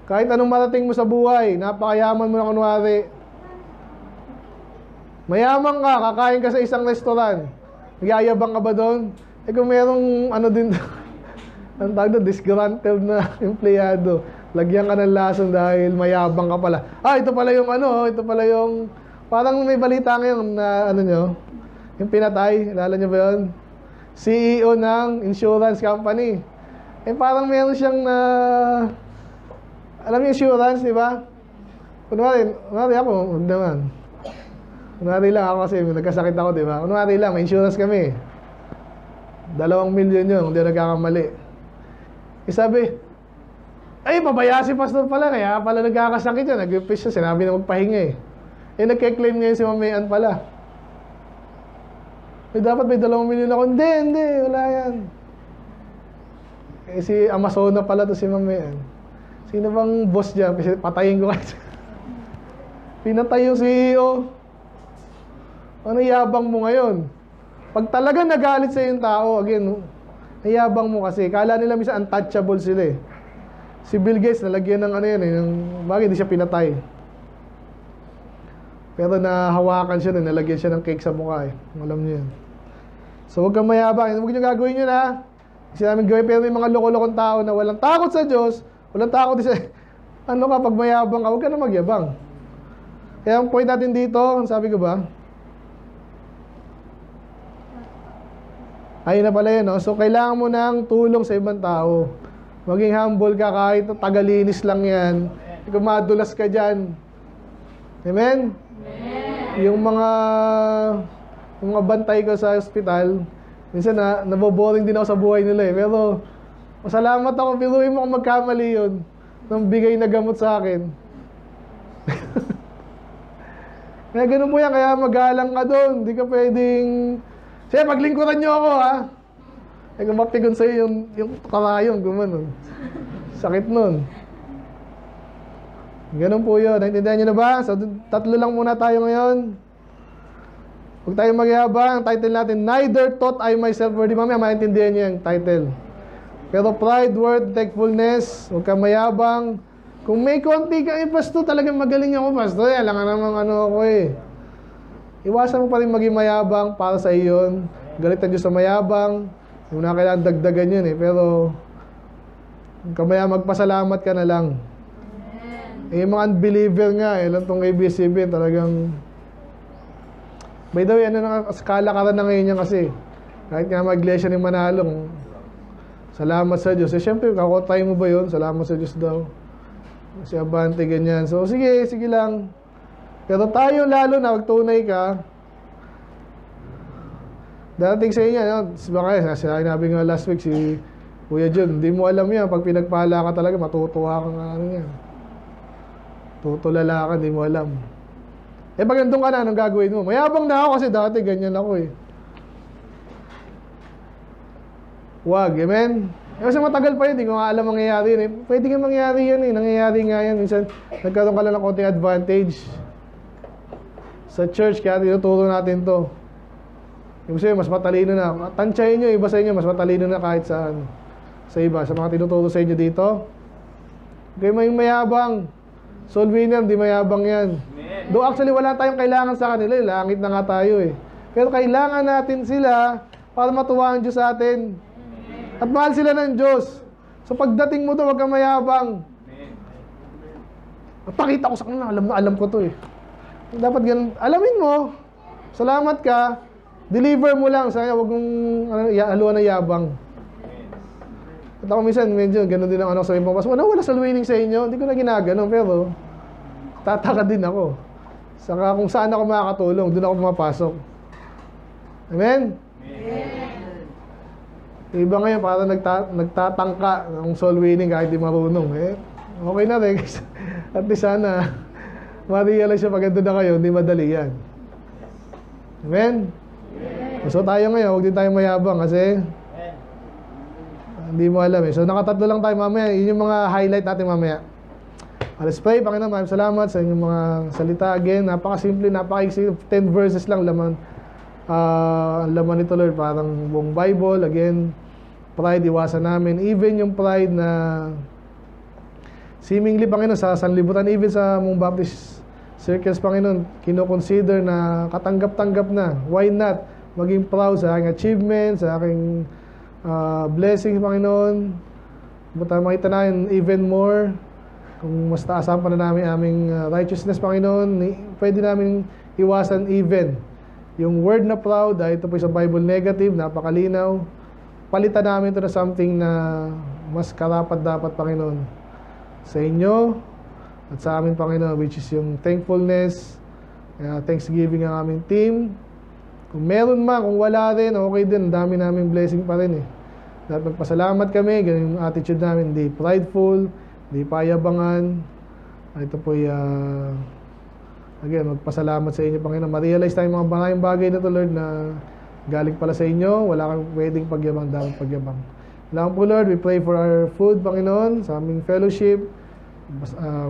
Kahit anong marating mo sa buhay, napakayaman mo na kunwari. Mayaman ka, kakain ka sa isang restaurant. Nagyayabang ka ba doon? Kung merong din, ang tawag doon, disgruntled na empleyado. Lagyan ka ng lason dahil mayabang ka pala. Ito pala yung ito pala yung, parang may balita ngayon na yung pinatay, alala niyo ba yun? CEO ng insurance company. Parang meron siyang alam niyo insurance, di ba? Kunwari ako, huwag naman. Kunwari lang ako kasi nagkasakit ako, di ba? Kunwari lang, may insurance kami. 2 milyon yun, kung di nagkakamali. Sabi, pabaya si pastor pala, kaya pala nagkakasakit yan. Nag-fish siya, sinabi na magpahinga nagke-claim ngayon si Mamayan pala. Dapat may 2 milyon ako. Hindi, wala yan. Si Amazona pala to si Mamayan. Sino bang boss dyan? Patayin ko kasi. Pinatay yung CEO. Ano yabang mo ngayon? Pag talaga nagalit sa yung tao, again, nayabang mo kasi. Kala nila minsan untouchable sila Si Bill Gates, nalagyan ng bagay, hindi siya pinatay. Pero nahawakan siya nalagyan siya ng cake sa mukha Alam niyo yan. So huwag kang mayabang. Huwag niyo gagawin yun Kasi namin gawin, pero may mga loko-lokong tao na walang takot sa Diyos, walang takot sa... pag mayabang ka, huwag ka na magyabang. Kaya ang point natin dito, sabi ko ba? Ayun na pala yun, So, kailangan mo ng tulong sa ibang tao. Maging humble ka kahit tagalinis lang yan. Kung madulas ka dyan. Amen? Amen. Yung mga bantay ko sa ospital, minsan naboboring din ako sa buhay nila Pero, masalamat ako, piruin mo kung magkamali yun. Nang bigay na gamot sa akin. Kaya ganun po yan, kaya magalang ka doon. Hindi ka pwedeng... Siya, paglingkuran nyo ako, kung mapigon sa'yo yung karayon, gumanon. Sakit nun. Ganun po yun. Naintindihan nyo na ba? So, 3 lang muna tayo ngayon. Huwag tayong magyabang. Ang title natin, Neither Thought I Myself Worthy. Mamaya, maintindihan nyo yung title. Pero pride, worth, thankfulness, huwag kang mayabang. Kung may konti kang pastor, talagang magaling ako, pastor. Alam nga naman ako Iwasan mo pa rin maging mayabang para sa iyon. Galit ang Diyos sa mayabang. Yung na kailangan dagdagan yun Pero, kamaya magpasalamat ka na lang. Yung mga unbeliever nga, lang tong ABS-CBN, talagang By the way, ano na, kalakaran na ngayon yan kasi. Kahit nga mag-iglesia ni Manalong, salamat sa Diyos. Eh, syempre, kakotay mo ba yun? Salamat sa Diyos daw. Si Abante, ganyan. So, sige, sige lang. Pero tayo lalo na, magtunay ka. Darating sa inyo, no? Baka, sinabi nga last week, si Kuya John, hindi mo alam yan. Pag pinagpala ka talaga, matutuwa ka nga ano yan. Tutulala ka, hindi mo alam. Eh, pag nandun ka na, anong gagawin mo? Mayabang na ako kasi dati, ganyan ako eh. Wag, amen? Kasi matagal pa yun, hindi ko nga alam mangyayari yun eh. Pwede nga mangyayari yan eh, nangyayari nga yan. Minsan, nagkaroon ka lang ng konting advantage sa church, kaya tinuturo natin to. Yung sayo, mas matalino na. Tansyahin nyo, iba sa inyo, mas matalino na kahit saan. Sa iba, sa mga tinuturo sa inyo dito. Kayo may mayabang. Soul winner, di mayabang yan. Though actually, wala tayong kailangan sa kanila eh. Langit na nga tayo eh. Pero kailangan natin sila para matuwa ang Diyos sa atin. At mahal sila ng Diyos. So pagdating mo to, wag kang mayabang. Pakita ko sa kanila, alam ko to eh. Dapat ganun, alamin mo. Salamat ka. Deliver mo lang. Saya, wag mong haluan na yabang. At ako minsan, medyo ganun din ang anak sa ibang pasok. Wala soul winning sa inyo. Hindi ko na ginaganon, pero tataka din ako. Saka kung saan ako makakatulong, doon ako pumapasok. Amen? Iba ngayon, parang nagtatangka ng soul winning kahit di marunong. Eh, okay na rin. At least sana, ma-realize siya pag ando na kayo, hindi madali yan. Amen? So tayo ngayon, huwag din tayo mayabang kasi hindi mo alam eh. So nakatatlo lang tayo mamaya. Yun yung mga highlight natin mamaya. Let's pray. Panginoon, maraming salamat sa inyong mga salita. Again, napakasimple, napakaiksi. 10 verses lang laman. Laman nito, Lord, parang buong Bible. Again, pride, iwasan namin. Even yung pride na seemingly, Panginoon, sa sanlibutan, even sa mong Baptist circles, Panginoon, kinoconsider na katanggap-tanggap na. Why not? Maging proud sa aking achievements, sa aking blessings, Panginoon. Buta makita namin even more. Kung mas taasan pa na namin aming righteousness, Panginoon, pwede namin iwasan even yung word na proud, dahil ito po sa Bible negative, napakalinaw. Palitan namin ito na something na mas karapat-dapat, Panginoon, sa inyo at sa amin, Panginoon, which is yung thankfulness, thanksgiving ang aming team. Kung meron man, kung wala rin, okay din, dami naming blessing pa rin eh. Dapat magpasalamat kami, ganun yung attitude namin, hindi prideful, hindi payabangan. Ito po again, magpasalamat sa inyo, Panginoon. Ma-realize tayo mga maraming bagay na to, Lord, na galing pala sa inyo. Wala kang pwedeng pagyabang, dapat pagyabang. Lang po, Lord, we pray for our food, Panginoon, sa aming fellowship.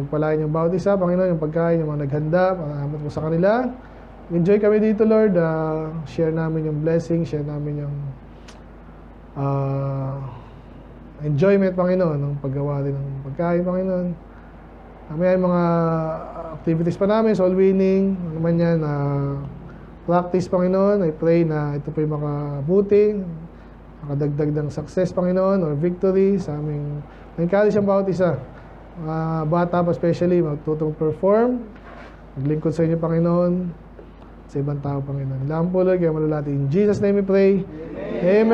Palain yung bawat isa, Panginoon, yung pagkain, yung mga naghanda, salamat po sa kanila. Enjoy kami dito, Lord. Share namin yung blessing, share namin yung enjoyment, Panginoon, ng paggawa din ng pagkain, Panginoon. May mga activities pa namin, soul winning, ano man yan, practice, Panginoon. I pray na ito po yung makabuti, makadagdag ng success, Panginoon, or victory sa aming, encourage ang bawat isa. Mga bata pa especially, magtutong perform, maglingkod sa inyo, Panginoon, sa ibang tao, Panginoon. Lamang po, Lord, kaya malalati. In Jesus' name we pray. Amen.